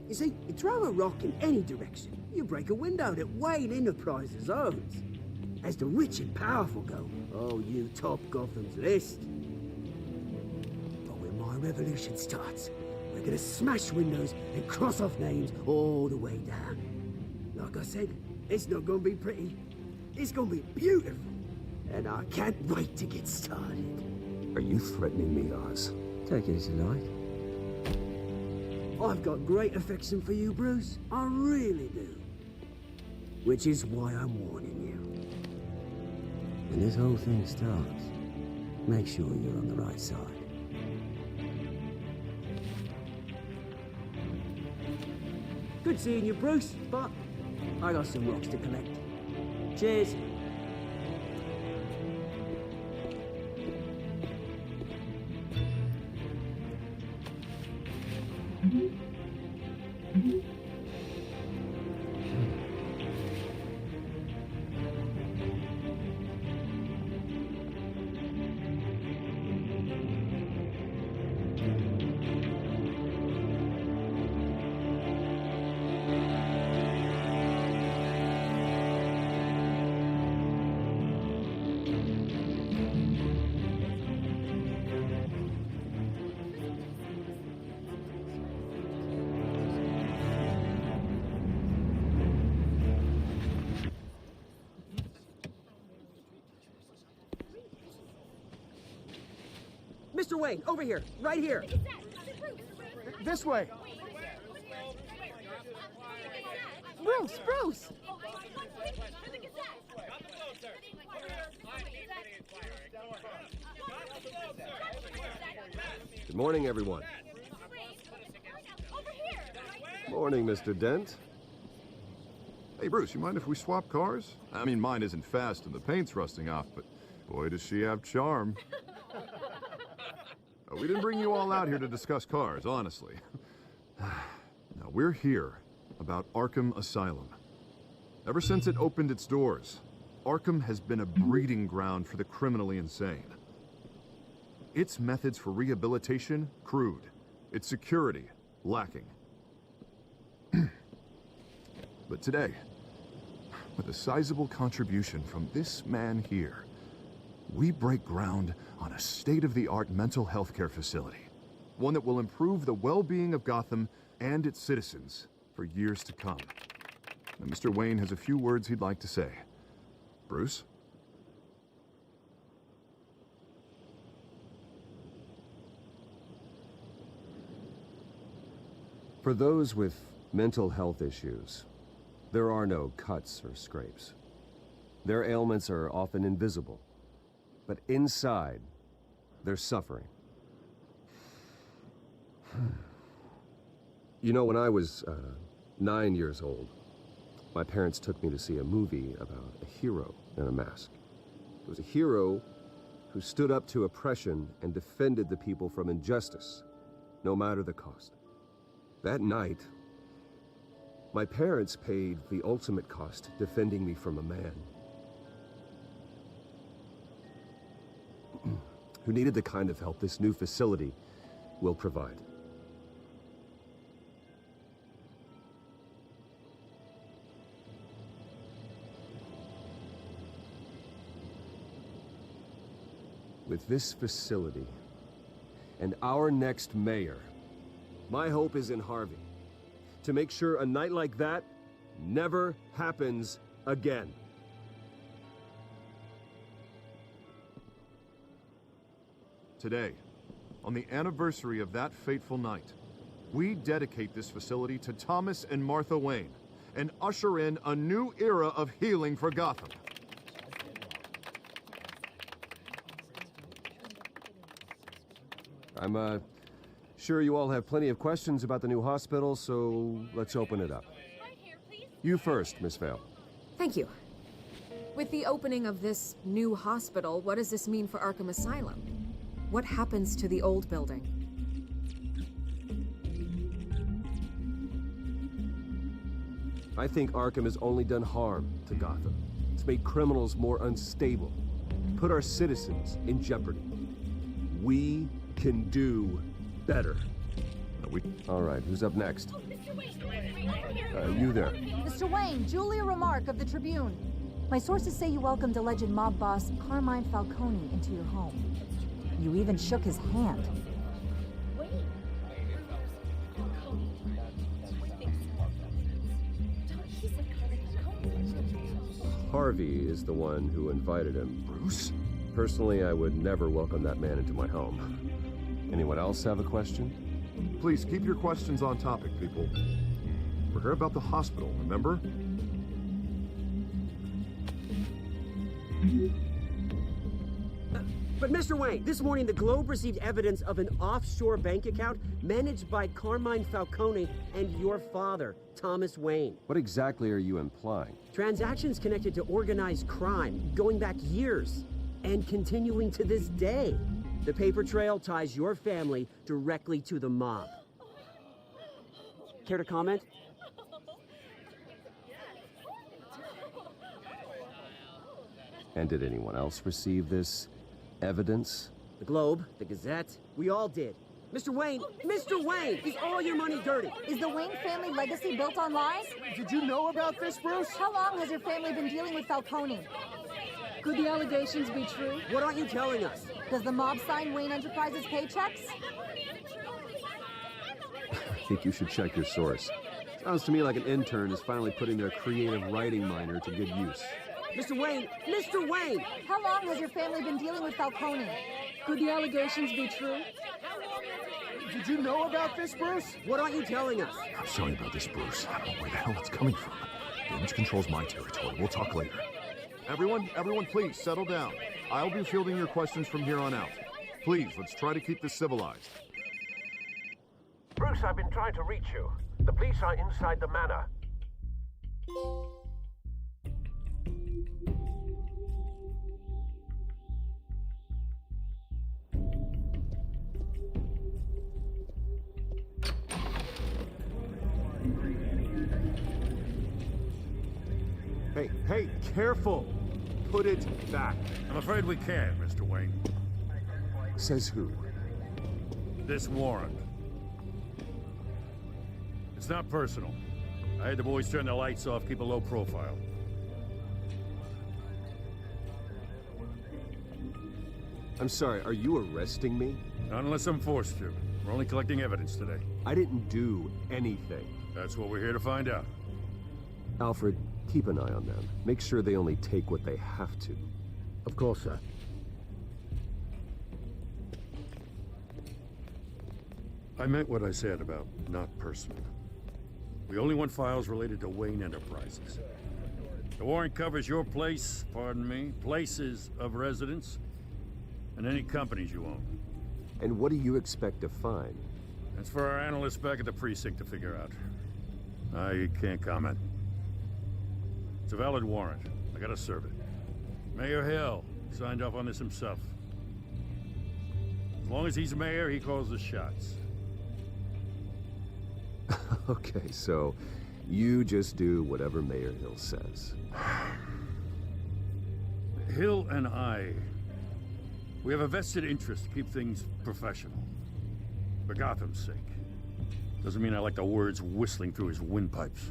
You see, you throw a rock in any direction, you break a window that Wayne Enterprises owns. As the rich and powerful go, oh, you top Gotham's list. But when my revolution starts, we're gonna smash windows and cross off names all the way down. Like I said, it's not gonna be pretty. It's gonna be beautiful. And I can't wait to get started. Are you threatening me, Oz? Take it as you like. I've got great affection for you, Bruce. I really do. Which is why I'm warning you. When this whole thing starts, make sure you're on the right side. Good seeing you, Bruce, but I got some rocks to collect. Cheers. Mr. Wayne, over here, right here. This way. Bruce! Good morning, everyone. Morning, Mr. Dent. Hey, Bruce, you mind if we swap cars? I mean, mine isn't fast and the paint's rusting off, but boy, does she have charm. We didn't bring you all out here to discuss cars, honestly. Now, we're here about Arkham Asylum. Ever since it opened its doors, Arkham has been a breeding ground for the criminally insane. Its methods for rehabilitation, crude. Its security, lacking. But today, with a sizable contribution from this man here, we break ground on a state-of-the-art mental health care facility. One that will improve the well-being of Gotham and its citizens for years to come. Now, Mr. Wayne has a few words he'd like to say. Bruce? For those with mental health issues, there are no cuts or scrapes. Their ailments are often invisible, but inside, they're suffering. You know, when I was 9 years old, my parents took me to see a movie about a hero in a mask. It was a hero who stood up to oppression and defended the people from injustice, no matter the cost. That night, my parents paid the ultimate cost defending me from a man who needed the kind of help this new facility will provide. With this facility and our next mayor, my hope is in Harvey, to make sure a night like that never happens again. Today, on the anniversary of that fateful night, we dedicate this facility to Thomas and Martha Wayne and usher in a new era of healing for Gotham. I'm sure you all have plenty of questions about the new hospital, so let's open it up. You first, Miss Vale. Thank you. With the opening of this new hospital, what does this mean for Arkham Asylum? What happens to the old building? I think Arkham has only done harm to Gotham. It's made criminals more unstable, put our citizens in jeopardy. We can do better. All right, who's up next? You there. Mr. Wayne, Julia Remark of the Tribune. My sources say you welcomed alleged mob boss Carmine Falcone into your home. You even shook his hand. Harvey is the one who invited him. Bruce? Personally, I would never welcome that man into my home. Anyone else have a question? Please keep your questions on topic, people. We're here about the hospital, remember? But Mr. Wayne, this morning the Globe received evidence of an offshore bank account managed by Carmine Falcone and your father, Thomas Wayne. What exactly are you implying? Transactions connected to organized crime, going back years, and continuing to this day. The paper trail ties your family directly to the mob. Care to comment? And did anyone else receive this evidence? The Globe, the Gazette, we all did. Mr. Wayne, is all your money dirty? Is the Wayne family legacy built on lies? Did you know about this, Bruce? How long has your family been dealing with Falcone? Could the allegations be true? What aren't you telling us? Does the mob sign Wayne Enterprises paychecks? I think you should check your source. Sounds to me like an intern is finally putting their creative writing minor to good use. Mr. Wayne! How long has your family been dealing with Falcone? Could the allegations be true? Did you know about this, Bruce? What aren't you telling us? I'm sorry about this, Bruce. I don't know where the hell it's coming from. Damage control's my territory. We'll talk later. Everyone, please, settle down. I'll be fielding your questions from here on out. Please, let's try to keep this civilized. Bruce, I've been trying to reach you. The police are inside the manor. Hey, careful! Put it back. I'm afraid we can't, Mr. Wayne. Says who? This warrant. It's not personal. I had the boys turn the lights off, keep a low profile. I'm sorry, are you arresting me? Not unless I'm forced to. We're only collecting evidence today. I didn't do anything. That's what we're here to find out. Alfred, keep an eye on them. Make sure they only take what they have to. Of course, sir. I meant what I said about not personal. We only want files related to Wayne Enterprises. The warrant covers your place, pardon me, places of residence, and any companies you own. And what do you expect to find? That's for our analysts back at the precinct to figure out. I can't comment. It's a valid warrant. I gotta serve it. Mayor Hill signed off on this himself. As long as he's mayor, he calls the shots. Okay, so you just do whatever Mayor Hill says. Hill and we have a vested interest to keep things professional. For Gotham's sake. Doesn't mean I like the words whistling through his windpipes.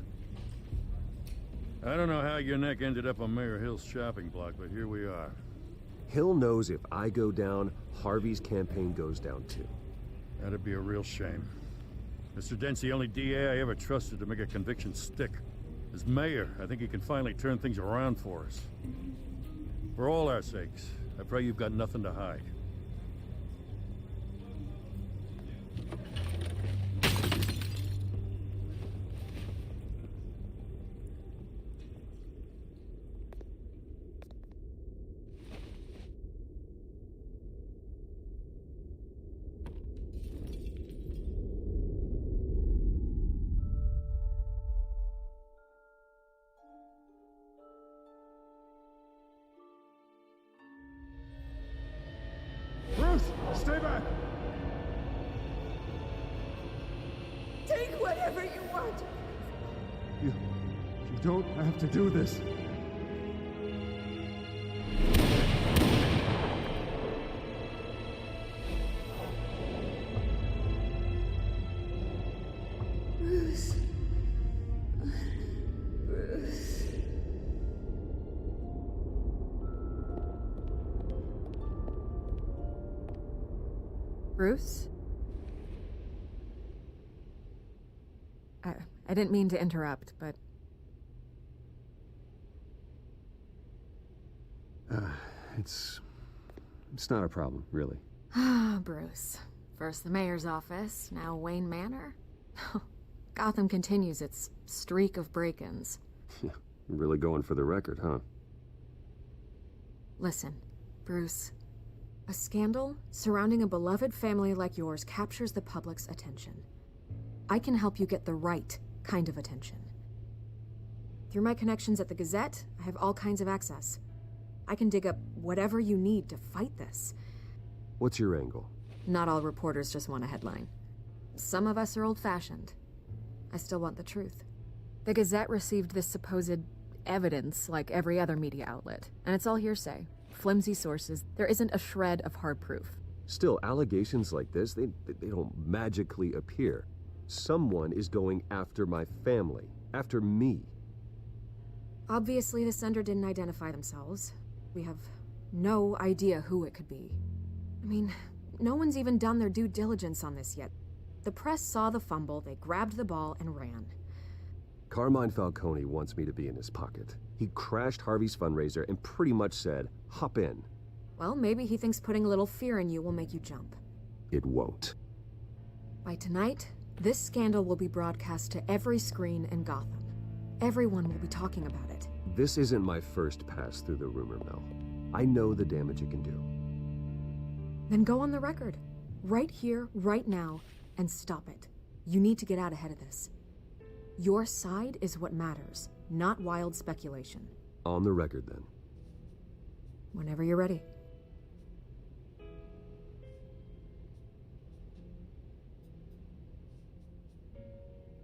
I don't know how your neck ended up on Mayor Hill's shopping block, but here we are. Hill knows if I go down, Harvey's campaign goes down too. That'd be a real shame. Mr. Dent's the only DA I ever trusted to make a conviction stick. As mayor, I think he can finally turn things around for us. For all our sakes, I pray you've got nothing to hide. Bruce, stay back! Take whatever you want. You don't have to do this. Bruce. Bruce. Bruce? I didn't mean to interrupt, but... It's not a problem, really. Ah, Bruce. First the mayor's office, now Wayne Manor. Gotham continues its streak of break-ins. Yeah, really going for the record, huh? Listen, Bruce. A scandal surrounding a beloved family like yours captures the public's attention. I can help you get the right kind of attention. Through my connections at the Gazette, I have all kinds of access. I can dig up whatever you need to fight this. What's your angle? Not all reporters just want a headline. Some of us are old-fashioned. I still want the truth. The Gazette received this supposed evidence like every other media outlet, and it's all hearsay. Flimsy sources. There isn't a shred of hard proof. Still, allegations like this, they don't magically appear. Someone is going after my family, after me. Obviously, the sender didn't identify themselves. We have no idea who it could be. I mean, no one's even done their due diligence on this yet. The press saw the fumble, they grabbed the ball and ran. Carmine Falcone wants me to be in his pocket. He crashed Harvey's fundraiser and pretty much said, hop in. Well, maybe he thinks putting a little fear in you will make you jump. It won't. By tonight, this scandal will be broadcast to every screen in Gotham. Everyone will be talking about it. This isn't my first pass through the rumor mill. I know the damage it can do. Then go on the record. Right here, right now, and stop it. You need to get out ahead of this. Your side is what matters, not wild speculation. On the record, then. Whenever you're ready.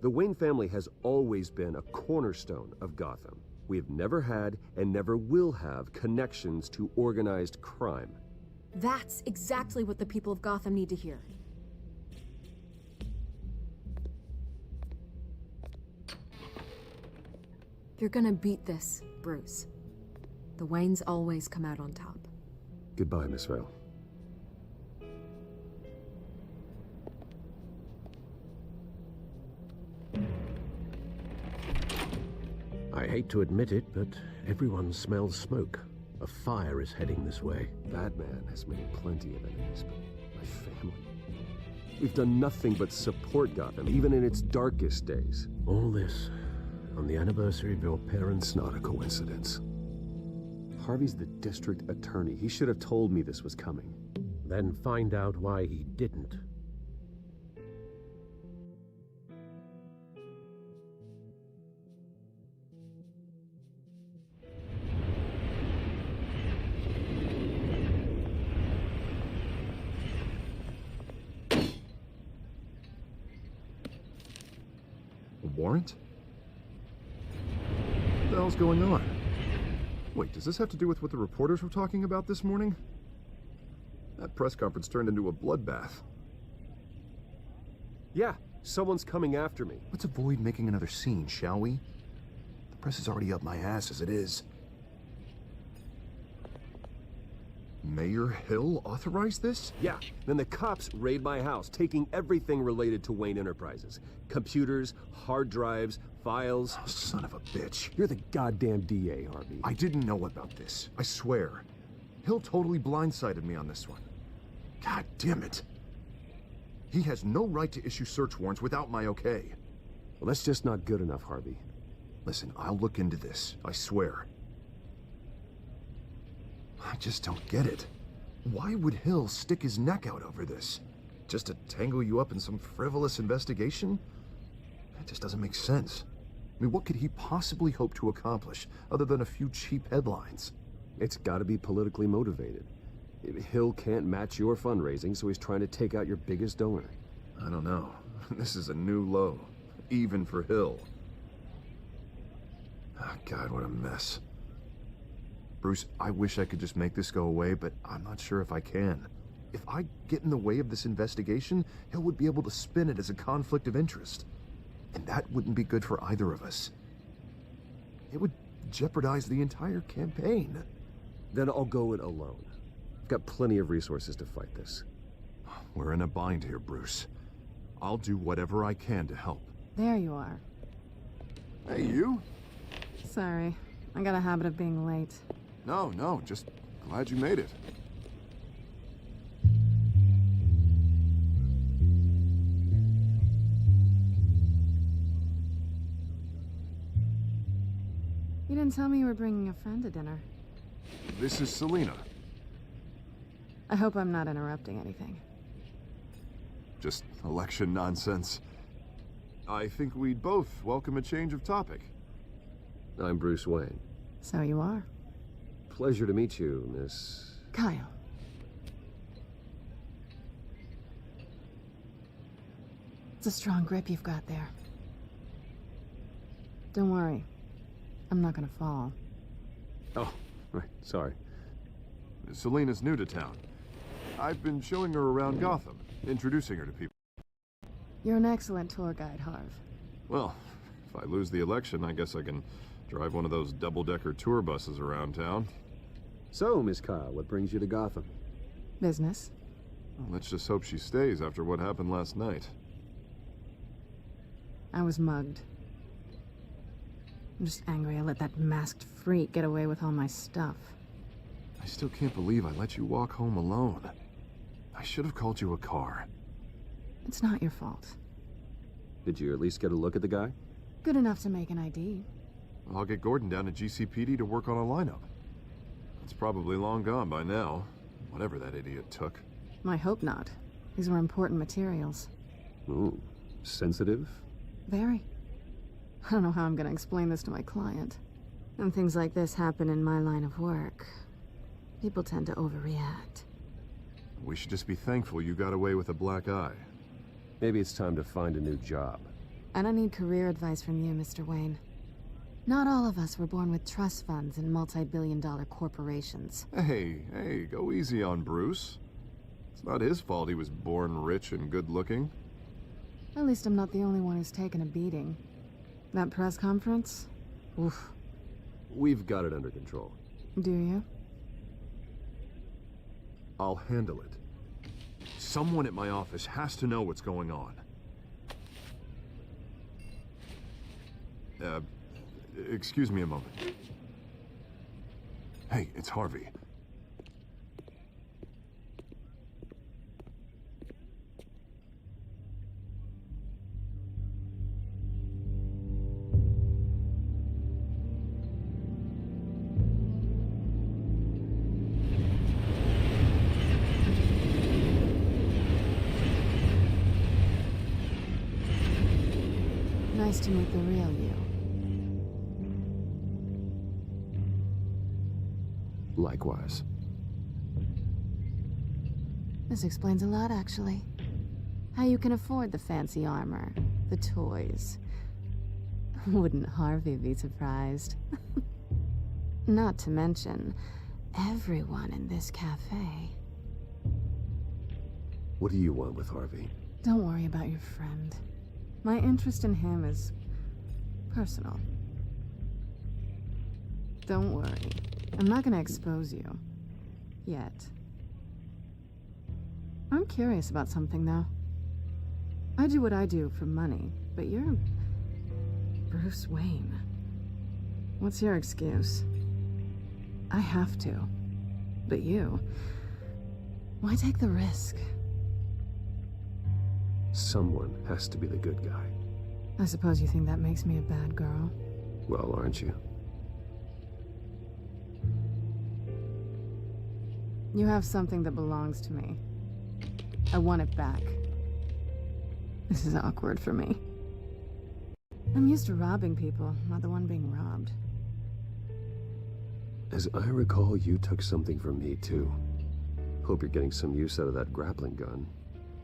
The Wayne family has always been a cornerstone of Gotham. We have never had and never will have connections to organized crime. That's exactly what the people of Gotham need to hear. You're gonna beat this, Bruce. The Waynes always come out on top. Goodbye, Miss Vale. I hate to admit it, but everyone smells smoke. A fire is heading this way. That man has made plenty of enemies, but my family... We've done nothing but support Gotham, even in its darkest days. All this on the anniversary of your parents' It's not a coincidence. Harvey's the district attorney. He should have told me this was coming. Then find out why he didn't. A warrant? What the hell's going on? Wait, does this have to do with what the reporters were talking about this morning? That press conference turned into a bloodbath. Yeah, someone's coming after me. Let's avoid making another scene, shall we? The press is already up my ass as it is. Mayor Hill authorized this? Yeah, then the cops raid my house, taking everything related to Wayne Enterprises. Computers, hard drives, files. Oh, son of a bitch. You're the goddamn DA, Harvey. I didn't know about this. I swear. Hill totally blindsided me on this one. God damn it. He has no right to issue search warrants without my okay. Well, that's just not good enough, Harvey. Listen, I'll look into this. I swear. I just don't get it. Why would Hill stick his neck out over this? Just to tangle you up in some frivolous investigation? That just doesn't make sense. I mean, what could he possibly hope to accomplish other than a few cheap headlines? It's got to be politically motivated. Hill can't match your fundraising, so he's trying to take out your biggest donor. I don't know. This is a new low, even for Hill. Oh, God, what a mess. Bruce, I wish I could just make this go away, but I'm not sure if I can. If I get in the way of this investigation, Hill would be able to spin it as a conflict of interest. And that wouldn't be good for either of us. It would jeopardize the entire campaign. Then I'll go it alone. I've got plenty of resources to fight this. We're in a bind here, Bruce. I'll do whatever I can to help. There you are. Hey, you? Sorry. I got a habit of being late. No, just glad you made it. You didn't tell me you were bringing a friend to dinner. This is Selina. I hope I'm not interrupting anything. Just election nonsense. I think we'd both welcome a change of topic. I'm Bruce Wayne. So you are. Pleasure to meet you, Miss... Kyle. It's a strong grip you've got there. Don't worry. I'm not gonna fall. Oh, right. Sorry. Selina's new to town. I've been showing her around Gotham, introducing her to people. You're an excellent tour guide, Harv. Well, if I lose the election, I guess I can drive one of those double-decker tour buses around town. So, Miss Kyle, what brings you to Gotham? Business. Well, let's just hope she stays after what happened last night. I was mugged. I'm just angry I let that masked freak get away with all my stuff. I still can't believe I let you walk home alone. I should have called you a car. It's not your fault. Did you at least get a look at the guy? Good enough to make an ID. I'll get Gordon down to GCPD to work on a lineup. It's probably long gone by now, whatever that idiot took. I hope not. These were important materials. Ooh, sensitive? Very. I don't know how I'm gonna explain this to my client. When things like this happen in my line of work, people tend to overreact. We should just be thankful you got away with a black eye. Maybe it's time to find a new job. I don't need career advice from you, Mr. Wayne. Not all of us were born with trust funds and multi-billion-dollar corporations. Hey, go easy on Bruce. It's not his fault he was born rich and good-looking. At least I'm not the only one who's taken a beating. That press conference? Oof. We've got it under control. Do you? I'll handle it. Someone at my office has to know what's going on. Excuse me a moment. Hey, it's Harvey. Nice to meet the real you. Likewise. This explains a lot, actually. How you can afford the fancy armor, the toys. Wouldn't Harvey be surprised? Not to mention, everyone in this cafe. What do you want with Harvey? Don't worry about your friend. My interest in him is personal. Don't worry. I'm not gonna expose you. Yet. I'm curious about something, though. I do what I do for money, but you're Bruce Wayne. What's your excuse? I have to. But you... why take the risk? Someone has to be the good guy. I suppose you think that makes me a bad girl. Well, aren't you? You have something that belongs to me. I want it back. This is awkward for me. I'm used to robbing people, not the one being robbed. As I recall, you took something from me, too. Hope you're getting some use out of that grappling gun.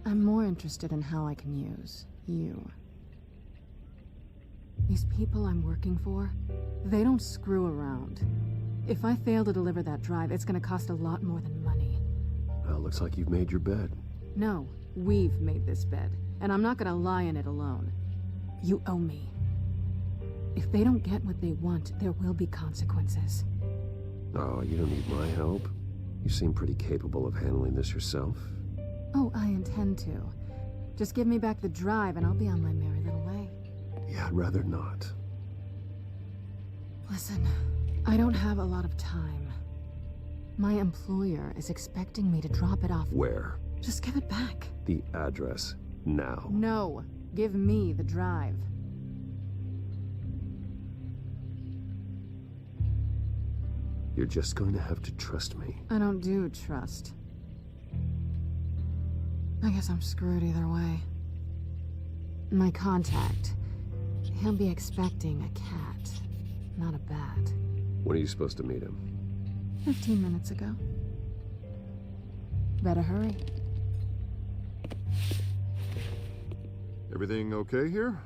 I'm more interested in how I can use you. These people I'm working for, they don't screw around. If I fail to deliver that drive, it's gonna cost a lot more than money. Well, looks like you've made your bed. No, we've made this bed, and I'm not gonna lie in it alone. You owe me. If they don't get what they want, there will be consequences. Oh, you don't need my help. You seem pretty capable of handling this yourself. Oh, I intend to. Just give me back the drive and I'll be on my merry little way. Yeah, I'd rather not. Listen, I don't have a lot of time. My employer is expecting me to drop it off. Where? Just give it back. The address, now. No, give me the drive. You're just going to have to trust me. I don't do trust. I guess I'm screwed either way. My contact, he'll be expecting a cat, not a bat. When are you supposed to meet him? 15 minutes ago. Better hurry. Everything okay here?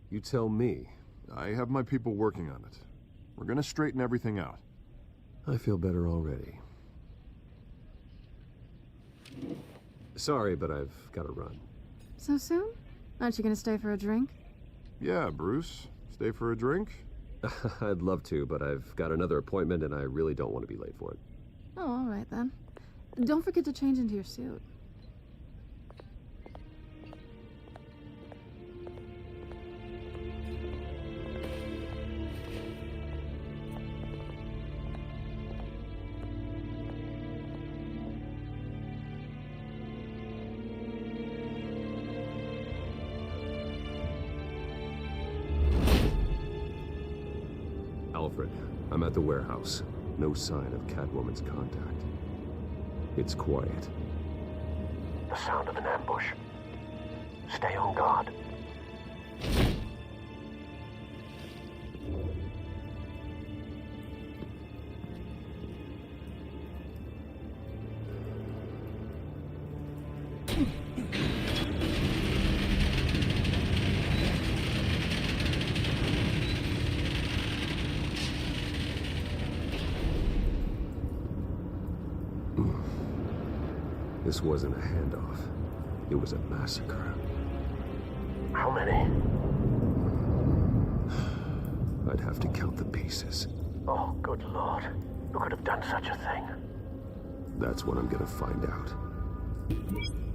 You tell me. I have my people working on it. We're gonna straighten everything out. I feel better already. Sorry, but I've got to run. So soon? Aren't you gonna stay for a drink? Yeah, Bruce. Stay for a drink? I'd love to, but I've got another appointment and I really don't want to be late for it. Oh, all right then. Don't forget to change into your suit. Alfred, I'm at the warehouse. No sign of Catwoman's contact. It's quiet. The sound of an ambush. Stay on guard. This wasn't a handoff. It was a massacre. How many? I'd have to count the pieces. Oh, good lord. Who could have done such a thing? That's what I'm gonna find out.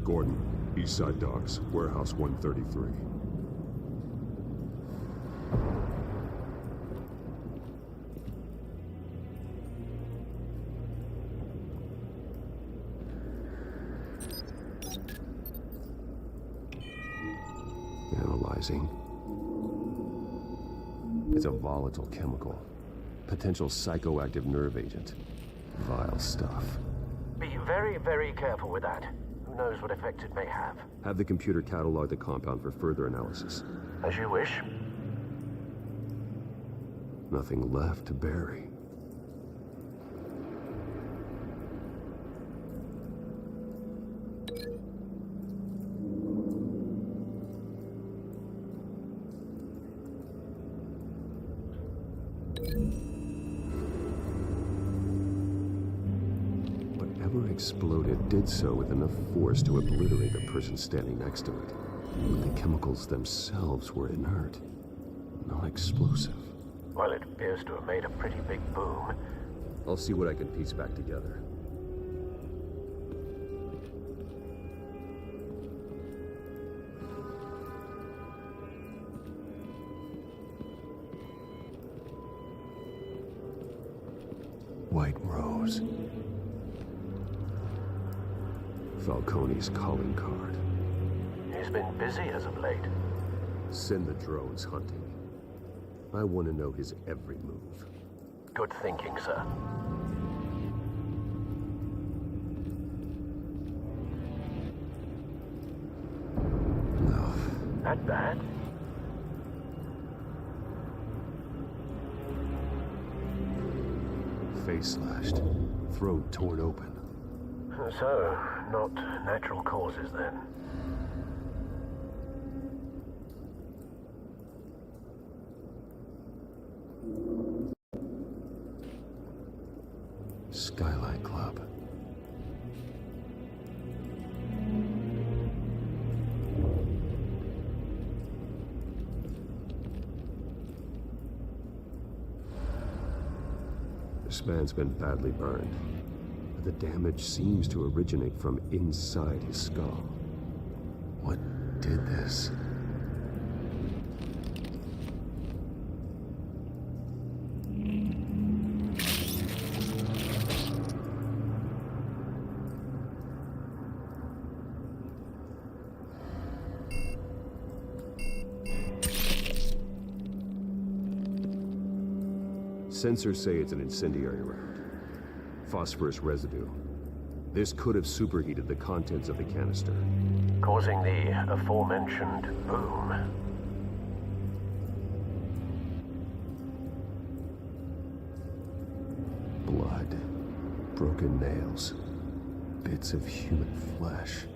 Gordon, Eastside Docks, Warehouse 133. Analyzing. It's a volatile chemical. Potential psychoactive nerve agent. Vile stuff. Be very, very careful with that. knows what effect it may have. Have the computer catalog the compound for further analysis. As you wish. Nothing left to bury. Whatever exploded did so with enough force to obliterate the person standing next to it. But the chemicals themselves were inert, not explosive. Well, it appears to have made a pretty big boom. I'll see what I can piece back together. White Rose. Falcone's calling card. He's been busy as of late. Send the drones hunting. I want to know his every move. Good thinking, sir. No. That bad? Face slashed. Throat torn open. So, not natural causes then. Skyline Club. This man's been badly burned. The damage seems to originate from inside his skull. What did this? Sensors say it's an incendiary round. Phosphorus residue. This could have superheated the contents of the canister, causing the aforementioned boom. Blood. Broken nails. Bits of human flesh.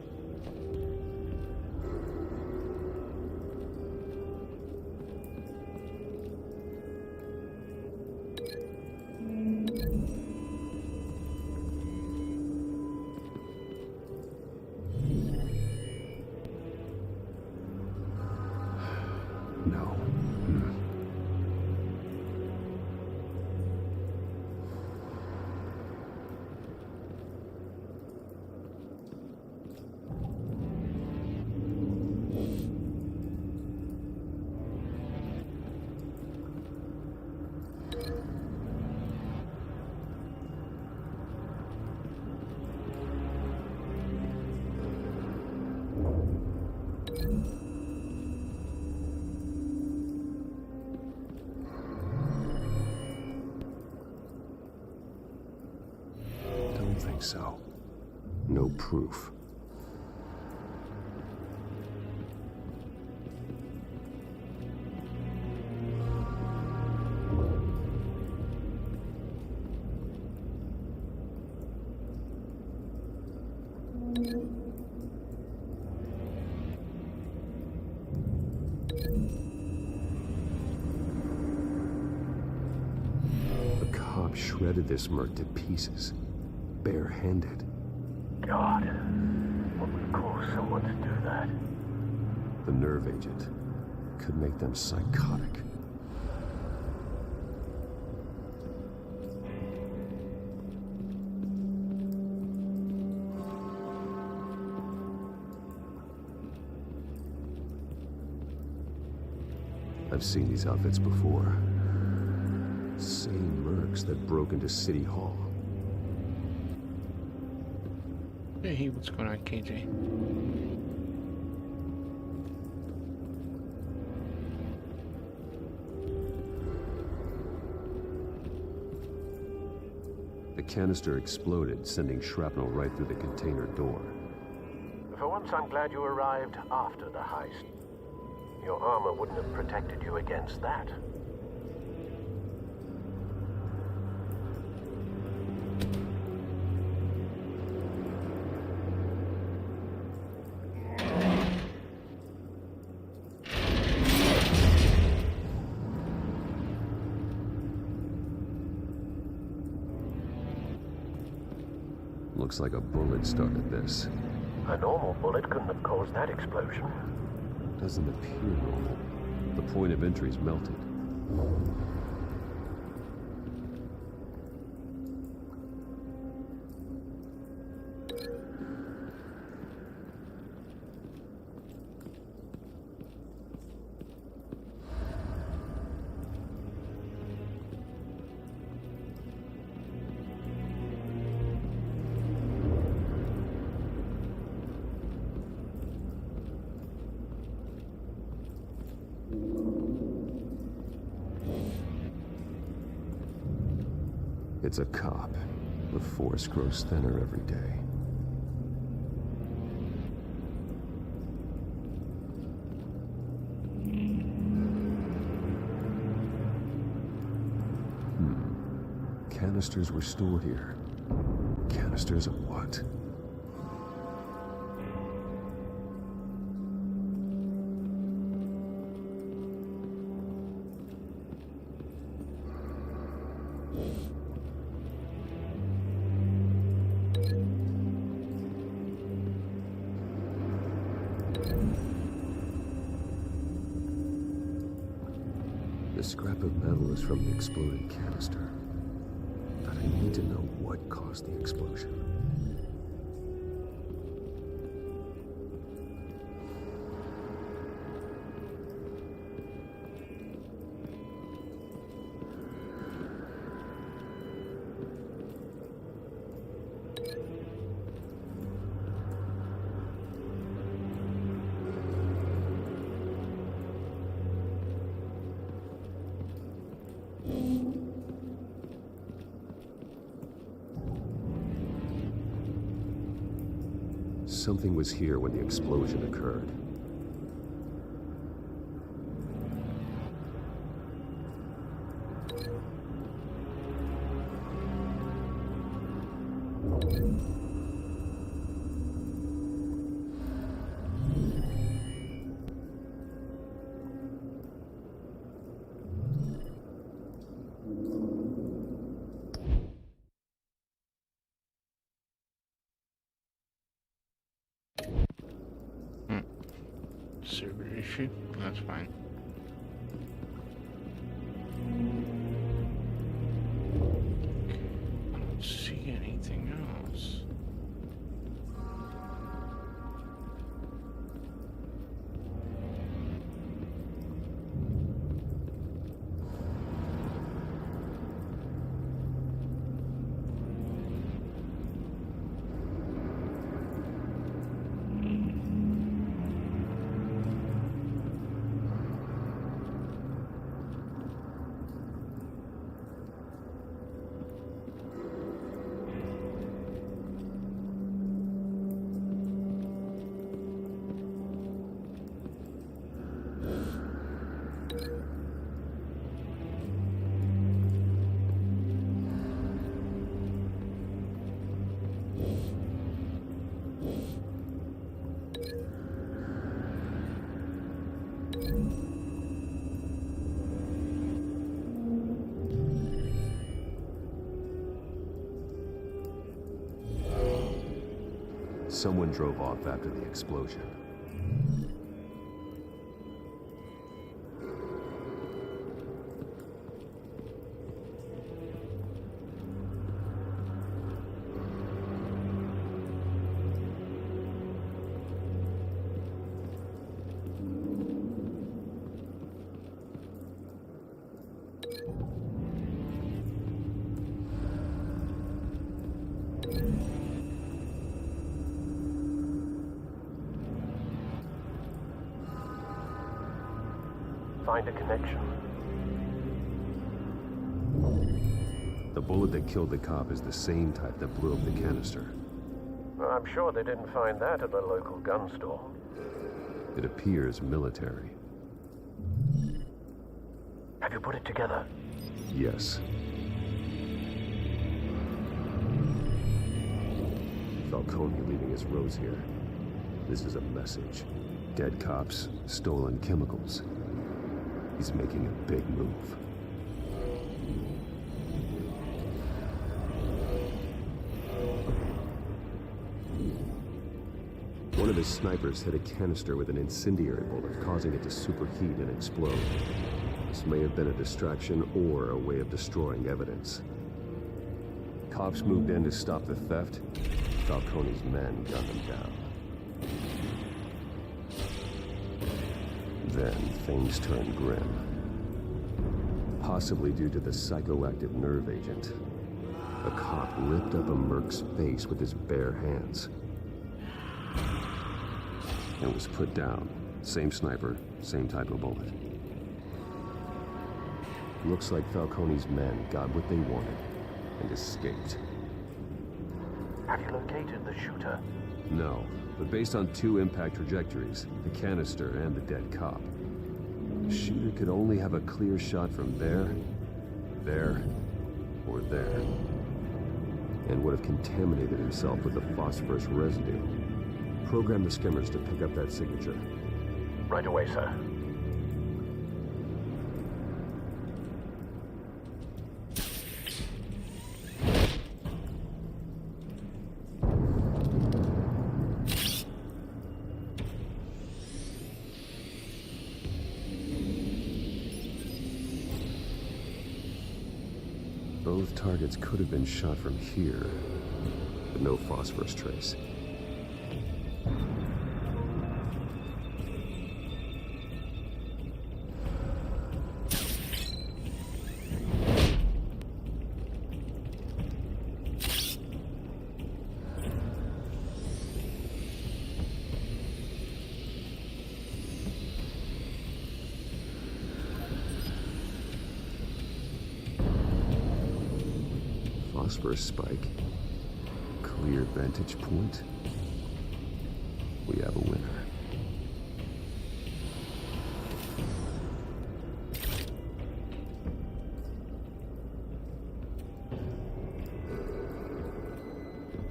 No. Don't think so. No proof. The cop shredded this merc to pieces, barehanded. God, what would cause someone to do that? The nerve agent could make them psychotic. I've seen these outfits before. Same mercs that broke into City Hall. Hey, what's going on, KJ? The canister exploded, sending shrapnel right through the container door. once, I'm glad you arrived after the heist. Your armor wouldn't have protected you against that. Looks like a bullet started this. A normal bullet couldn't have caused that explosion. Doesn't appear normal. The point of entry's melted. It's a cop. The force grows thinner every day. Canisters were stored here. Canisters of what? The scrap of metal is from the exploded canister. But I need to know what caused the explosion. Something was here when the explosion occurred. Server issue? That's fine. I don't see anything else. Someone drove off after the explosion. Find a connection. The bullet that killed the cop is the same type that blew up the canister. I'm sure they didn't find that at the local gun store. It appears military. Have you put it together? Yes. Falcone leaving his rose here. This is a message. Dead cops, stolen chemicals. He's making a big move. One of his snipers hit a canister with an incendiary bullet, causing it to superheat and explode. This may have been a distraction or a way of destroying evidence. Cops moved in to stop the theft. Falcone's men gunned them down. Then things turned grim. Possibly due to the psychoactive nerve agent. A cop ripped up a merc's face with his bare hands. And was put down. Same sniper, same type of bullet. Looks like Falcone's men got what they wanted and escaped. Have you located the shooter? No, but based on 2 impact trajectories, the canister and the dead cop, the shooter could only have a clear shot from there, or there, and would have contaminated himself with the phosphorus residue. Program the skimmers to pick up that signature. Right away, sir. Both targets could have been shot from here, but no phosphorus trace. Phosphorus spike. Clear vantage point. We have a winner.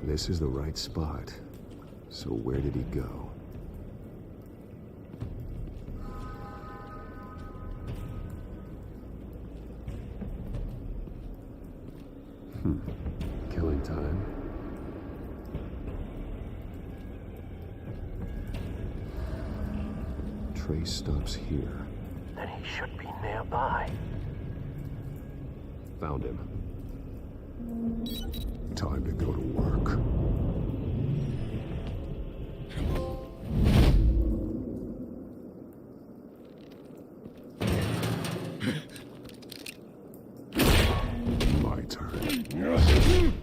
This is the right spot. So where did he go? Killing time. Trace stops here. Then he should be nearby. Found him. Time to go to work. My turn.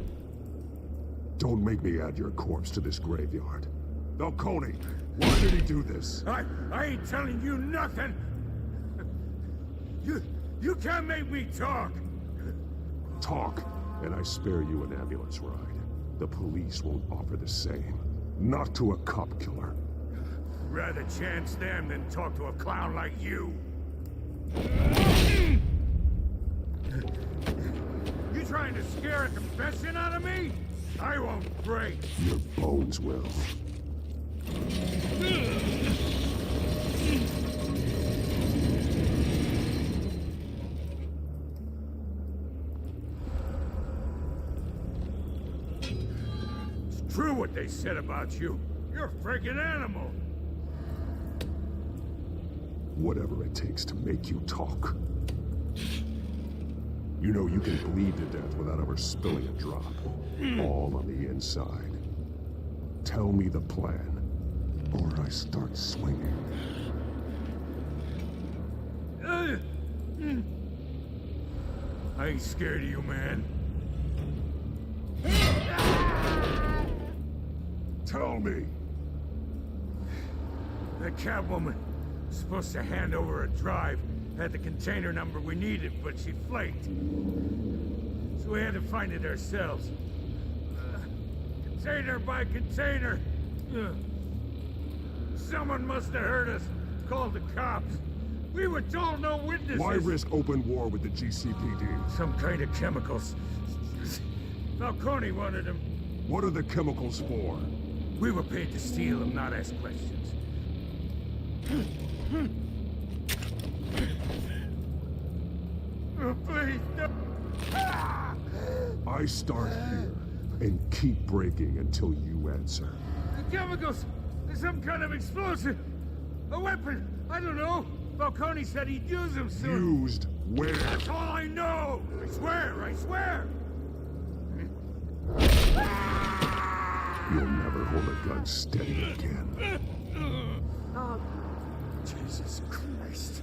Don't make me add your corpse to this graveyard. Falcone, why did he do this? I ain't telling you nothing. You can't make me talk. Talk, and I spare you an ambulance ride. The police won't offer the same. Not to a cop killer. Rather chance them than talk to a clown like you. You trying to scare a confession out of me? I won't break. Your bones will. It's true what they said about you. You're a freaking animal. Whatever it takes to make you talk. You know you can bleed to death without ever spilling a drop. All on the inside. Tell me the plan, or I start swinging. I ain't scared of you, man. Tell me! That Catwoman was supposed to hand over a drive, had the container number we needed, but she flaked. So we had to find it ourselves. Container by container. Ugh. Someone must have heard us. Called the cops. We were told no witnesses. Why risk open war with the GCPD? Some kind of chemicals. Falcone wanted them. What are the chemicals for? We were paid to steal them, not ask questions. Oh, please, no. I start here and keep breaking until you answer. The chemicals! There's some kind of explosive! A weapon! I don't know! Falcone said he'd use them soon. Used where? That's all I know! I swear! I swear! You'll never hold a gun steady again. Oh. Jesus Christ.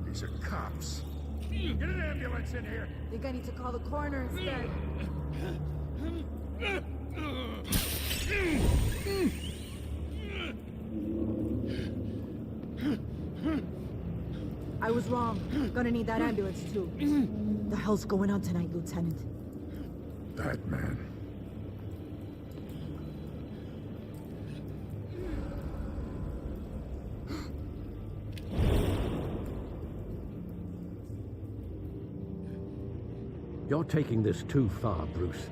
These are cops. Get an ambulance in here! I think I need to call the coroner instead. I was wrong. Gonna need that ambulance too. The hell's going on tonight, Lieutenant? Batman. You're taking this too far, Bruce.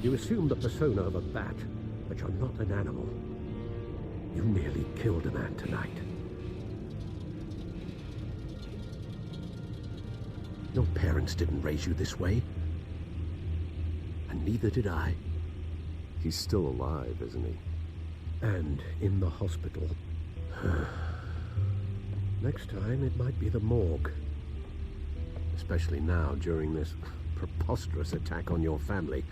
You assume the persona of a bat, but you're not an animal. You nearly killed a man tonight. Your parents didn't raise you this way. And neither did I. He's still alive, isn't he? And in the hospital. Next time, it might be the morgue. Especially now, during this preposterous attack on your family.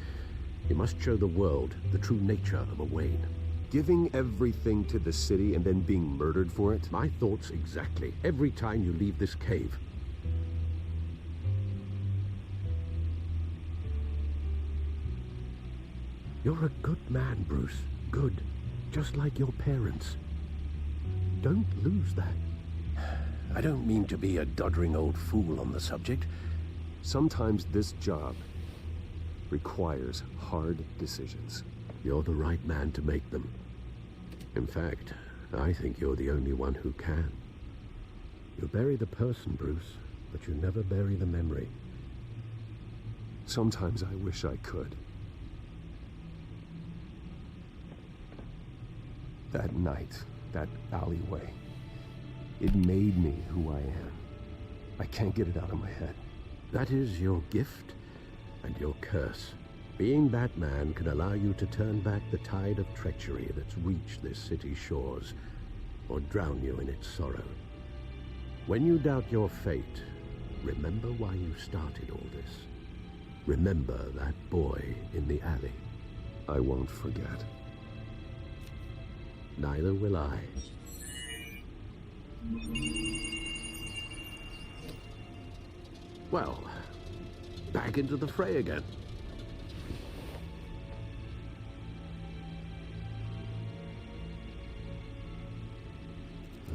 You must show the world the true nature of a Wayne. Giving everything to the city and then being murdered for it? My thoughts exactly. Every time you leave this cave. You're a good man, Bruce. Good. Just like your parents. Don't lose that. I don't mean to be a doddering old fool on the subject. Sometimes this job requires hard decisions. You're the right man to make them. In fact, I think you're the only one who can. You bury the person, Bruce, but you never bury the memory. Sometimes I wish I could. That night, that alleyway, it made me who I am. I can't get it out of my head. That is your gift and your curse. Being Batman can allow you to turn back the tide of treachery that's reached this city's shores, or drown you in its sorrow. When you doubt your fate, remember why you started all this. Remember that boy in the alley. I won't forget. Neither will I. Well, back into the fray again.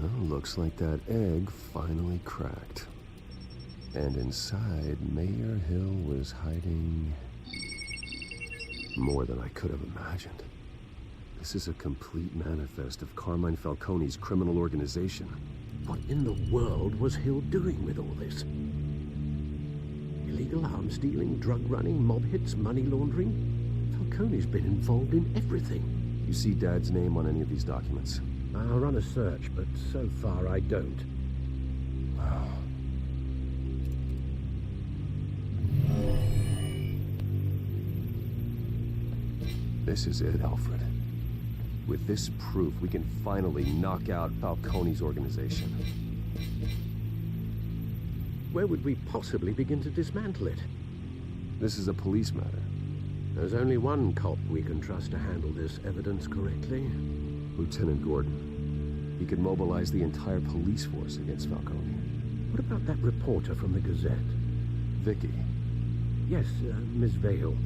Well, looks like that egg finally cracked. And inside, Mayor Hill was hiding more than I could have imagined. This is a complete manifest of Carmine Falcone's criminal organization. What in the world was Hill doing with all this? Illegal arms dealing, drug running, mob hits, money laundering? Falcone's been involved in everything. You see Dad's name on any of these documents? I'll run a search, but so far I don't. Wow. This is it, Alfred. With this proof, we can finally knock out Falcone's organization. Where would we possibly begin to dismantle it? This is a police matter. There's only one cop we can trust to handle this evidence correctly. Lieutenant Gordon. He could mobilize the entire police force against Falcone. What about that reporter from the Gazette? Vicky. Yes, Miss Vale.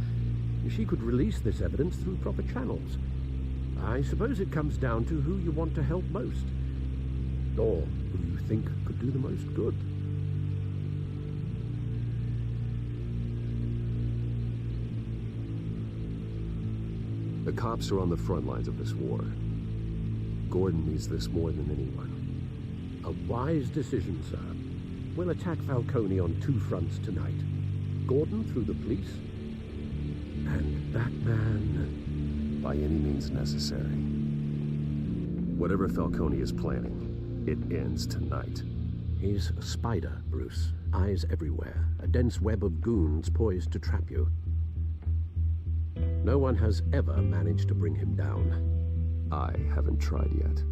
She could release this evidence through proper channels. I suppose it comes down to who you want to help most. Or who you think could do the most good. The cops are on the front lines of this war. Gordon needs this more than anyone. A wise decision, sir. We'll attack Falcone on 2 fronts tonight. Gordon through the police, and that man... by any means necessary. Whatever Falcone is planning, it ends tonight. He's a spider, Bruce. Eyes everywhere. A dense web of goons poised to trap you. No one has ever managed to bring him down. I haven't tried yet.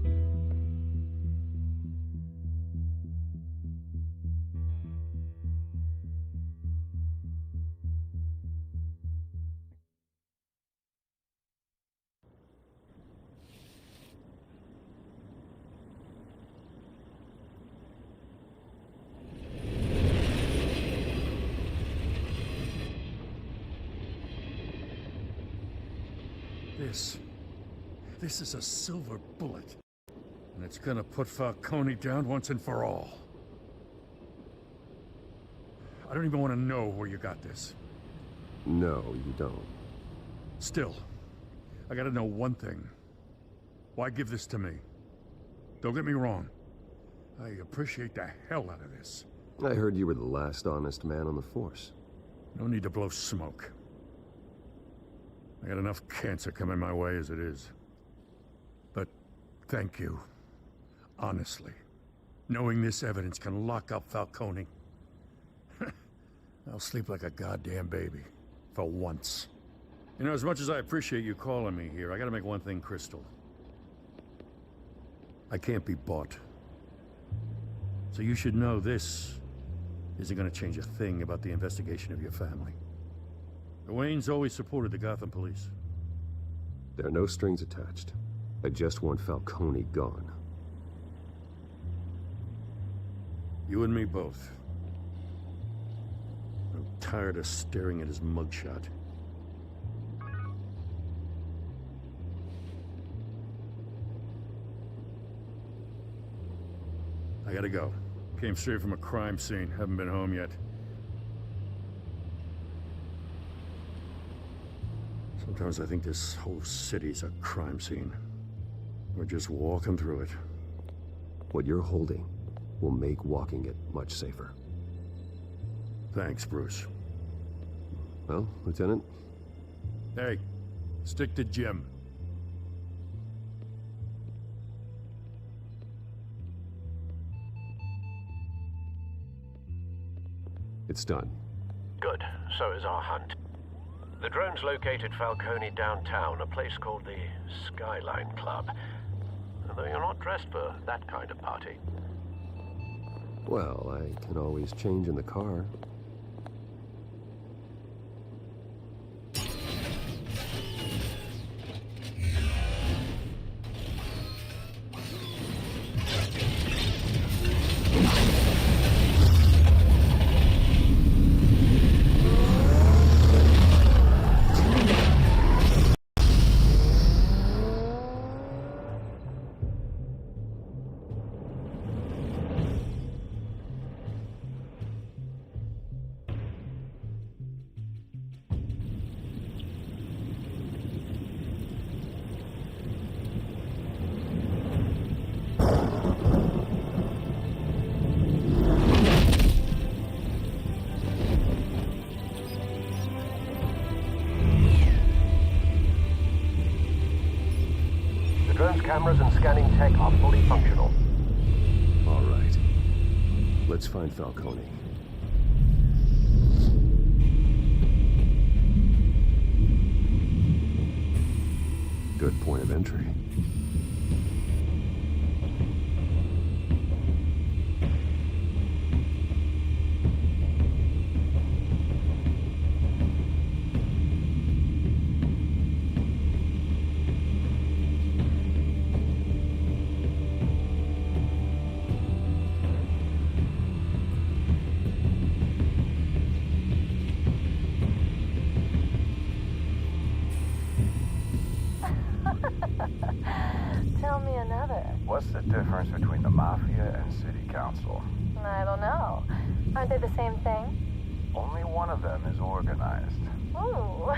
This is a silver bullet. And it's gonna put Falcone down once and for all. I don't even want to know where you got this. No, you don't. Still, I gotta know one thing. Why give this to me? Don't get me wrong. I appreciate the hell out of this. I heard you were the last honest man on the force. No need to blow smoke. I got enough cancer coming my way as it is. But thank you. Honestly. Knowing this evidence can lock up Falcone. I'll sleep like a goddamn baby. For once. You know, as much as I appreciate you calling me here, I gotta make one thing crystal. I can't be bought. So you should know this isn't gonna change a thing about the investigation of your family. The Waynes always supported the Gotham police. There are no strings attached. I just want Falcone gone. You and me both. I'm tired of staring at his mugshot. I gotta go. Came straight from a crime scene. Haven't been home yet. Sometimes I think this whole city's a crime scene. We're just walking through it. What you're holding will make walking it much safer. Thanks, Bruce. Well, Lieutenant? Hey, stick to Jim. It's done. Good. So is our hunt. The drones located Falcone downtown, a place called the Skyline Club. Though you're not dressed for that kind of party. Well, I can always change in the car. Cameras and scanning tech are fully functional. All right. Let's find Falcone. Good point of entry. difference between the Mafia and City Council? I don't know. Aren't they the same thing? Only one of them is organized. Ooh,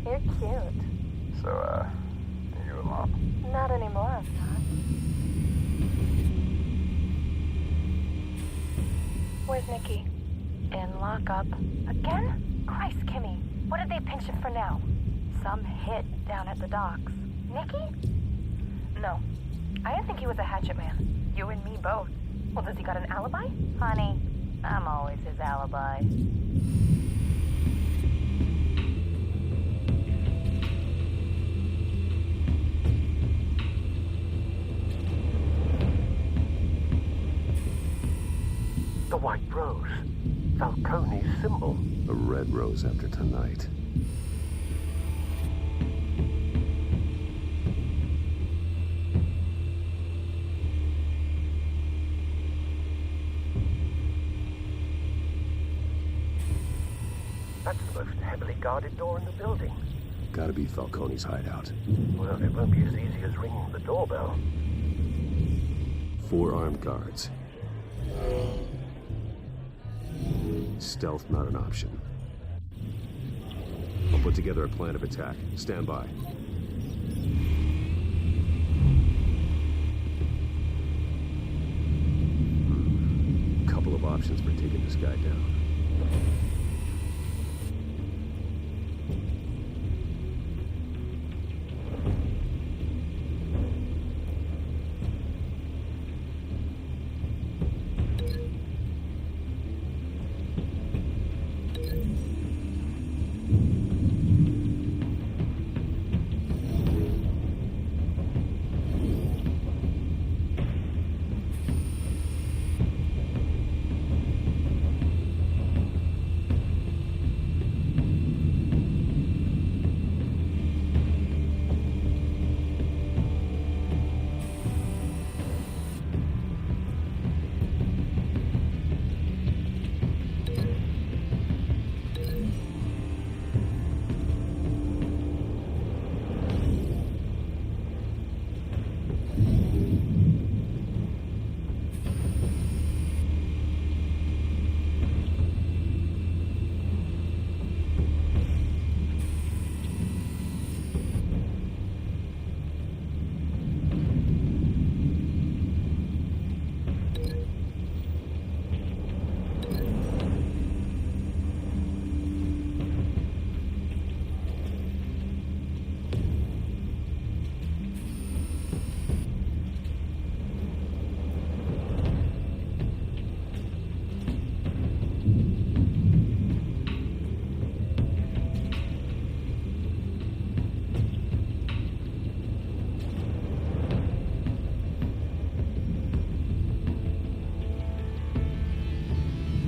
you're cute. So, you alone? Not anymore, I'm not. Where's Nikki? In lockup. Again? Christ, Kimmy. What did they pinch him for now? Some hit down at the docks. Nikki? No. I didn't think he was a hatchet man. You and me both. Well, does he got an alibi? Honey, I'm always his alibi. The white rose. Falcone's symbol. A red rose after tonight. That's the most heavily guarded door in the building. Gotta be Falcone's hideout. Well, it won't be as easy as ringing the doorbell. 4 armed guards. Stealth not an option. I'll put together a plan of attack. Stand by. Couple of options for taking this guy down.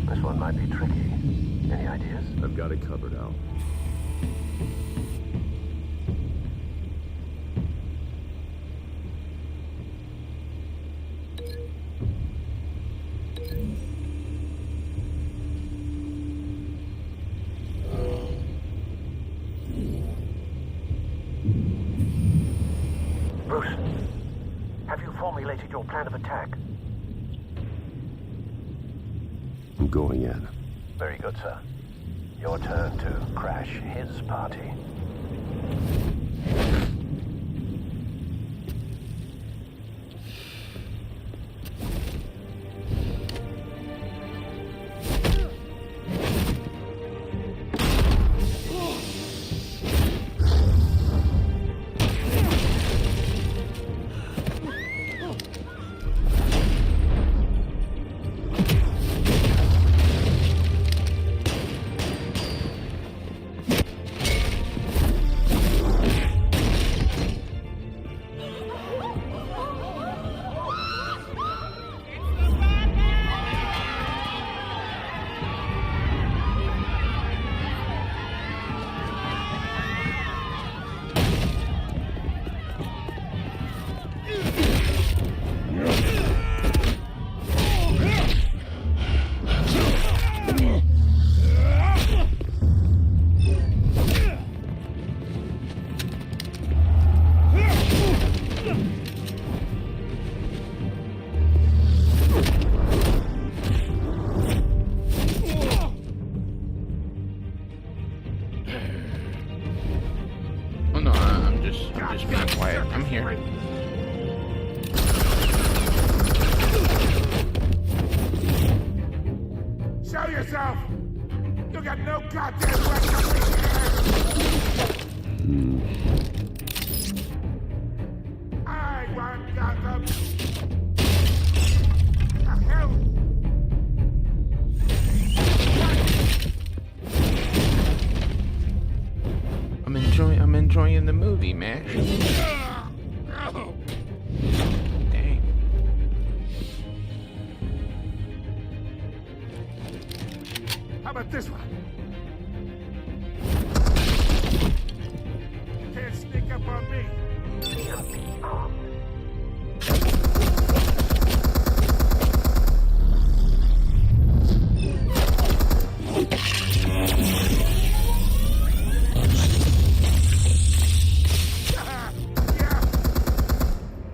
This one might be tricky. Any ideas? I've got it covered, Al. Bruce, have you formulated your plan of attack? I'm going in. Very good, sir. Your turn to crash his party. yourself! You got no goddamn right to be here! I want Gotham! The hell? I'm enjoying the movie, man. Dang. How about this one? Can't sneak up on me.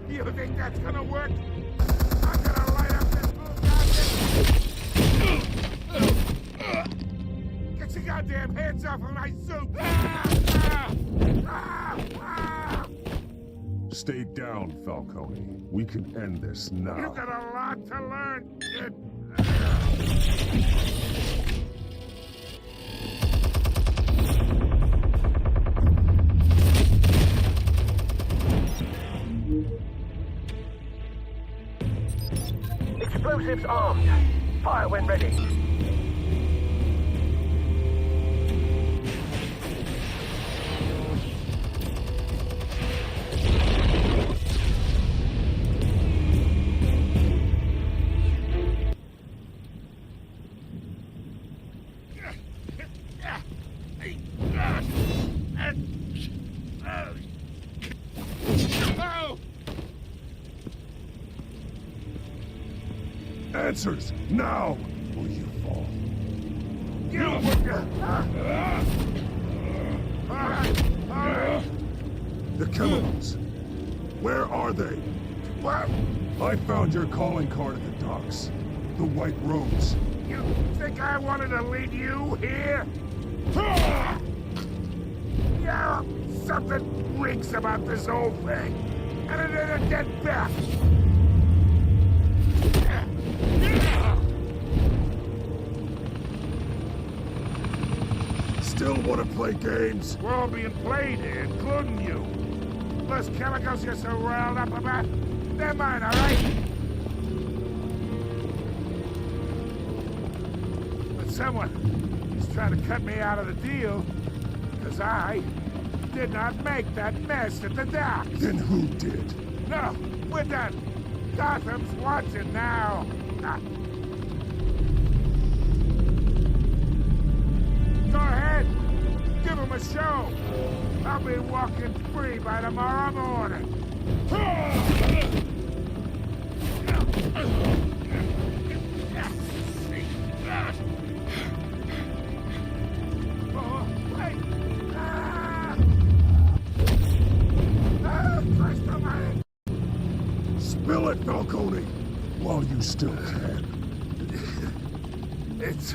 You think that's gonna work? I'm gonna light up this blue. Get your goddamn hands off of my suit! Stay down, Falcone. We can end this now. You got a lot to learn, kid. Explosives armed. Fire when ready. Answers, now, or you fall. The chemicals. Where are they? What? I found your calling card at the docks. The White Rose. You think I wanted to lead you here? Yeah, something reeks about this whole thing. And it ain't a dead bat. Still want to play games? We're all being played here, including you. Those chemicals you're so riled up about, they're mine, all right? But someone is trying to cut me out of the deal, because I did not make that mess at the docks. Then who did? No, we're done. Gotham's watching now. Go ahead. Give him a show. I'll be walking free by tomorrow morning. Spill it, Falcone, while you still can. It's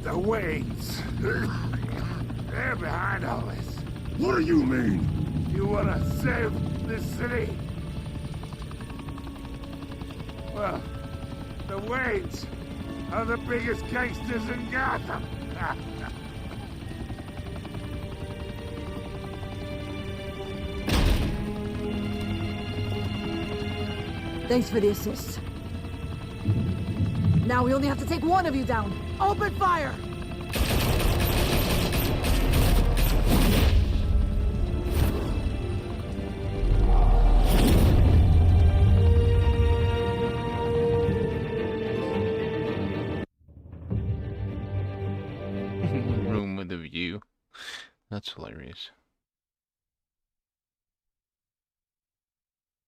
the Waynes. They're behind all this. What do you mean? You want to save this city? Well, the Waynes are the biggest gangsters in Gotham. Thanks for the assist. Now we only have to take one of you down. Open fire! Room with a view. That's hilarious.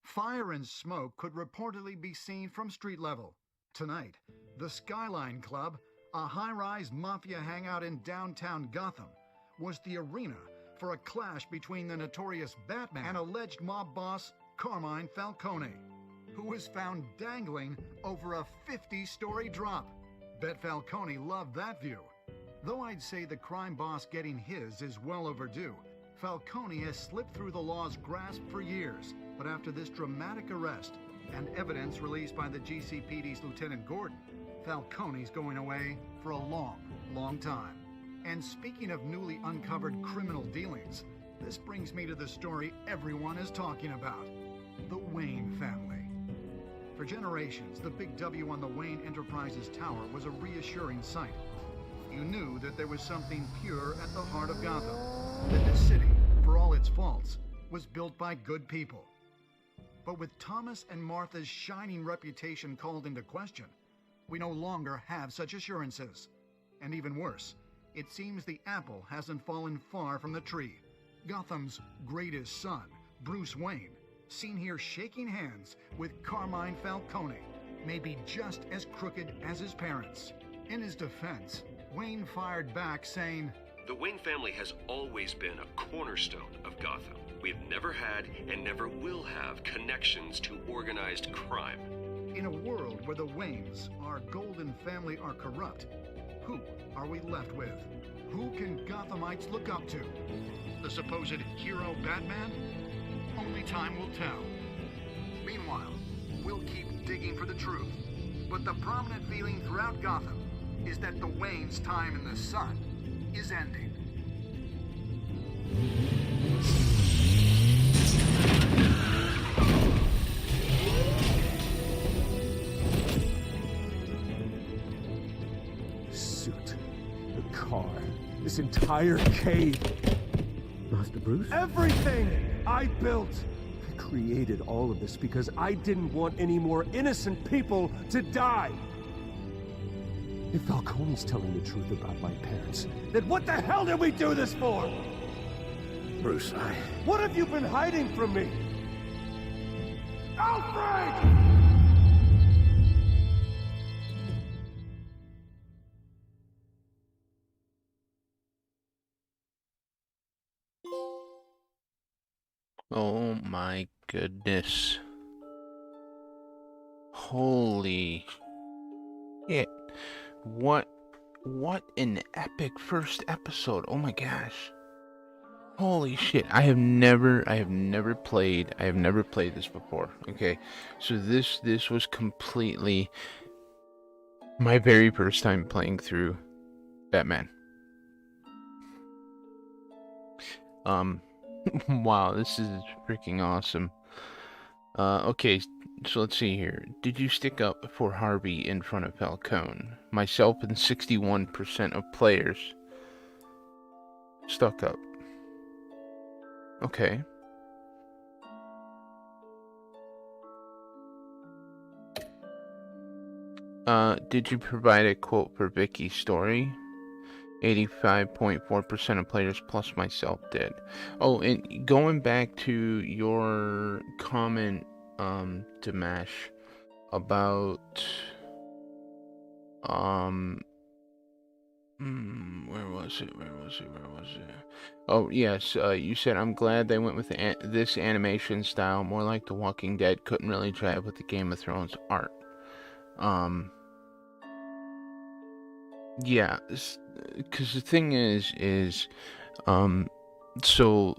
Fire and smoke could reportedly be seen from street level. Tonight, the Skyline Club, a high-rise mafia hangout in downtown Gotham, was the arena for a clash between the notorious Batman and alleged mob boss Carmine Falcone, who was found dangling over a 50-story drop. Bet Falcone loved that view. Though I'd say the crime boss getting his is well overdue, Falcone has slipped through the law's grasp for years. But after this dramatic arrest, and evidence released by the GCPD's Lieutenant Gordon, Falcone's going away for a long, long time. And speaking of newly uncovered criminal dealings, this brings me to the story everyone is talking about: the Wayne family. For generations, the big W on the Wayne Enterprises tower was a reassuring sight. You knew that there was something pure at the heart of Gotham, that this city, for all its faults, was built by good people. But with Thomas and Martha's shining reputation called into question, we no longer have such assurances. And even worse, it seems the apple hasn't fallen far from the tree. Gotham's greatest son, Bruce Wayne, seen here shaking hands with Carmine Falcone, may be just as crooked as his parents. In his defense, Wayne fired back saying, "The Wayne family has always been a cornerstone of Gotham. We've never had and never will have connections to organized crime." In a world where the Waynes, our golden family, are corrupt, who are we left with? Who can Gothamites look up to? The supposed hero Batman? Only time will tell. Meanwhile, we'll keep digging for the truth. But the prominent feeling throughout Gotham is that the Waynes' time in the sun is ending. Suit, the car, this entire cave. Master Bruce? Everything I built! I created all of this because I didn't want any more innocent people to die! If Falcone's telling the truth about my parents, then what the hell did we do this for? Bruce, what have you been hiding from me? Alfred! Oh my goodness. Holy shit. What an epic first episode. Oh my gosh. Holy shit. I have never played this before. Okay. So this was completely my very first time playing through Batman. Wow, this is freaking awesome. Okay, so let's see here. Did you stick up for Harvey in front of Falcone? Myself and 61% of players stuck up. Okay. Did you provide a quote for Vicky's story? 85.4% of players plus myself did. Oh, and going back to your comment, Dimash, about where was it? Oh yes, you said I'm glad they went with this animation style, more like The Walking Dead. Couldn't really jive with the Game of Thrones art. Yeah, because the thing is, so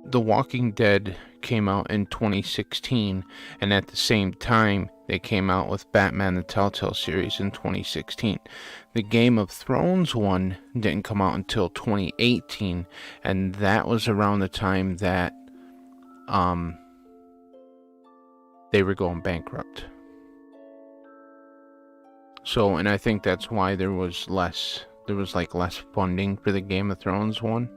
The Walking Dead came out in 2016, and at the same time, they came out with Batman the Telltale series in 2016. The Game of Thrones one didn't come out until 2018, and that was around the time that, they were going bankrupt. So, and I think that's why there was less funding for the Game of Thrones one.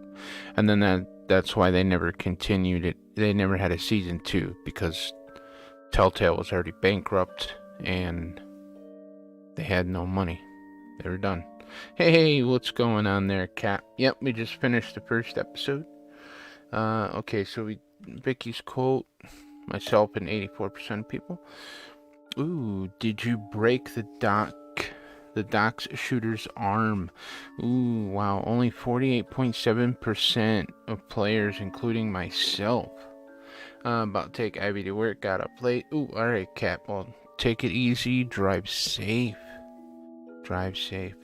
And then that's why they never continued it. They never had a season 2 because Telltale was already bankrupt and they had no money. They were done. Hey, what's going on there, Cap? Yep, we just finished the first episode. Okay, so Vicky's quote, myself and 84% of people. Ooh, did you break the Doc's shooter's arm? Ooh, wow, only 48.7% of players, including myself. About to take Ivy to work, got up late. Ooh, alright, Cap, well, take it easy, drive safe. Drive safe.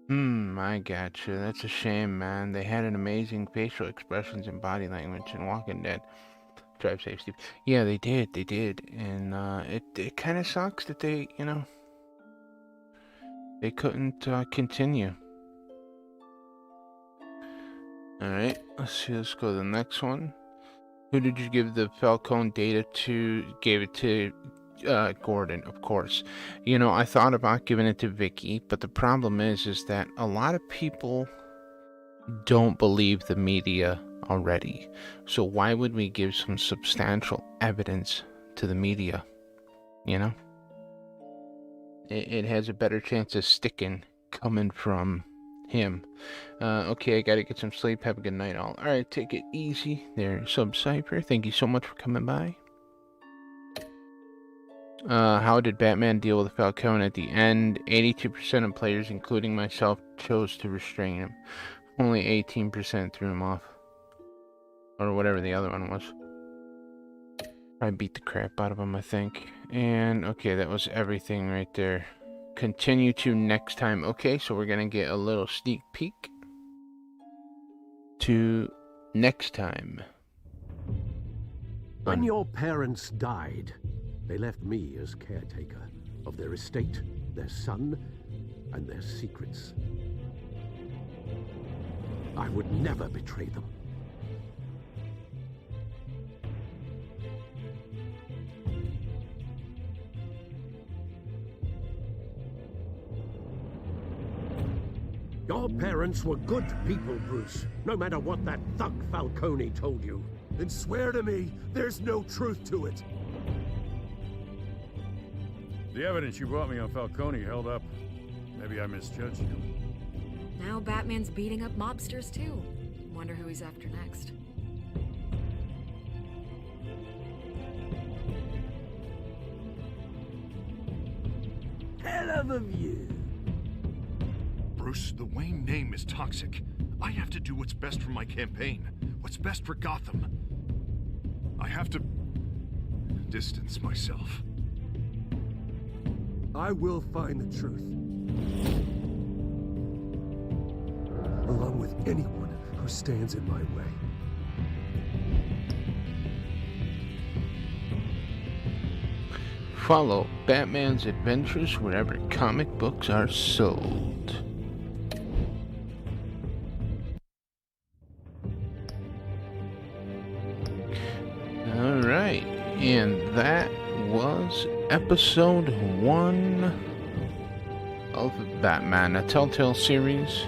I gotcha. That's a shame, man. They had an amazing facial expressions and body language in Walking Dead. Drive safe, Steve. Yeah, they did, and it kind of sucks that they, they couldn't continue. All right, let's see. Let's go to the next one. Who did you give the Falcone data to? Gave it to Gordon, of course. I thought about giving it to Vicky, but the problem is that a lot of people don't believe the media already. So why would we give some substantial evidence to the media? It has a better chance of sticking coming from him. Okay, I gotta get some sleep. Have a good night, all. Alright, take it easy there, Sub Cypher. Thank you so much for coming by. How did Batman deal with Falcone at the end? 82% of players, including myself, chose to restrain him. Only 18% threw him off. Or whatever the other one was. I beat the crap out of him, I think. And, okay, that was everything right there. Continue to next time. Okay, so we're gonna get a little sneak peek to next time. When your parents died, they left me as caretaker of their estate, their son, and their secrets. I would never betray them. Your parents were good people, Bruce, no matter what that thug Falcone told you. Then swear to me there's no truth to it. The evidence you brought me on Falcone held up. Maybe I misjudged you. Now Batman's beating up mobsters too. Wonder who he's after next. Hell of a view. Bruce, the Wayne name is toxic. I have to do what's best for my campaign. What's best for Gotham. I have to distance myself. I will find the truth. Along with anyone who stands in my way. Follow Batman's adventures wherever comic books are sold. Alright, and that was episode 1 of Batman, a Telltale series.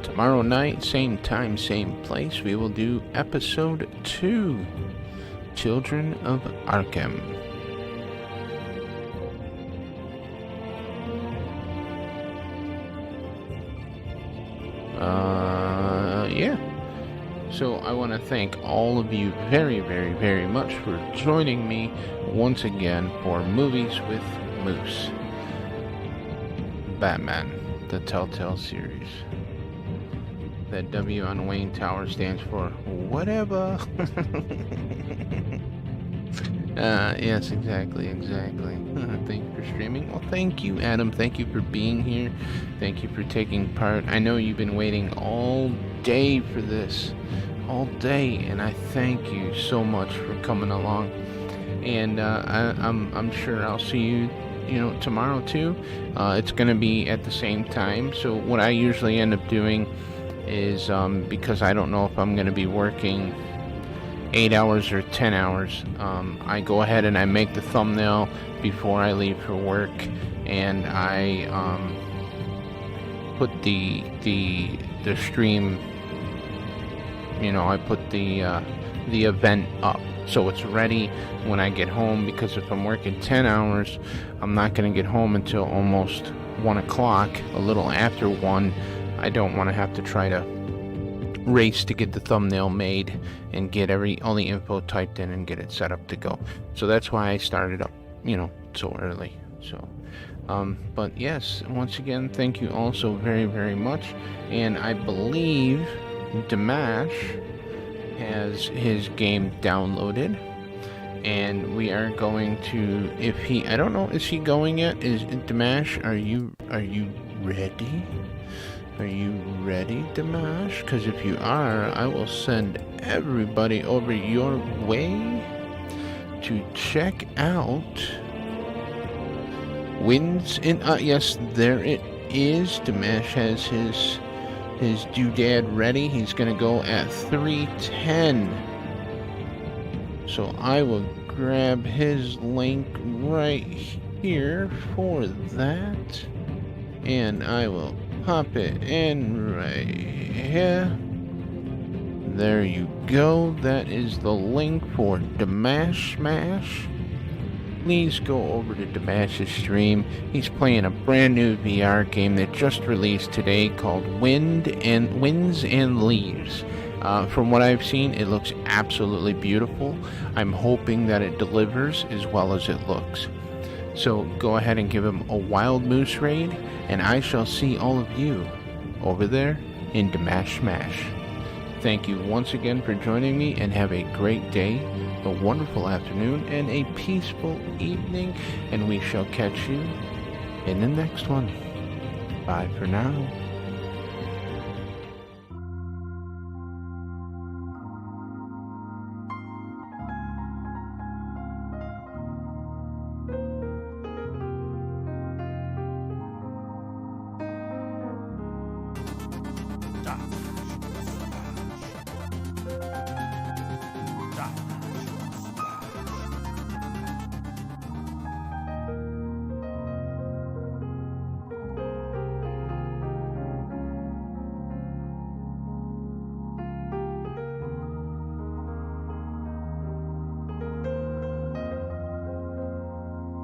Tomorrow night, same time, same place, we will do episode 2, Children of Arkham. Yeah. So I want to thank all of you very, very, very much for joining me once again for Movies with Moose. Batman, the Telltale series. That W on Wayne Tower stands for whatever. Yes, exactly. Thank you for streaming. Well, thank you, Adam. Thank you for being here. Thank you for taking part. I know you've been waiting all day for this. All day, and I thank you so much for coming along. And I'm sure I'll see you, tomorrow too. It's gonna be at the same time. So what I usually end up doing is, because I don't know if I'm gonna be working 8 hours or 10 hours, I go ahead and I make the thumbnail before I leave for work, and I put the stream. I put the event up so it's ready when I get home, because if I'm working 10 hours, I'm not going to get home until almost 1 o'clock, a little after 1. I don't want to have to try to race to get the thumbnail made and get all the info typed in and get it set up to go. So that's why I started up, so early. So, but yes, once again, thank you all so very, very much. And I believe Dimash has his game downloaded, and we are going to, I don't know, is he going yet? Is Dimash, are you ready? Are you ready, Dimash? Because if you are, I will send everybody over your way. to check out Winds in... yes, there it is. Dimash has his doodad ready. He's going to go at 3:10. So I will grab his link right here for that. And I will pop it in right here. There you go. That is the link for Dimash Smash. Please go over to Dimash's stream. He's playing a brand new VR game that just released today called Winds and Leaves. From what I've seen, it looks absolutely beautiful. I'm hoping that it delivers as well as it looks. So go ahead and give him a Wild Moose raid, and I shall see all of you over there in Dimash Smash. Thank you once again for joining me, and have a great day, a wonderful afternoon, and a peaceful evening, and we shall catch you in the next one. Bye for now.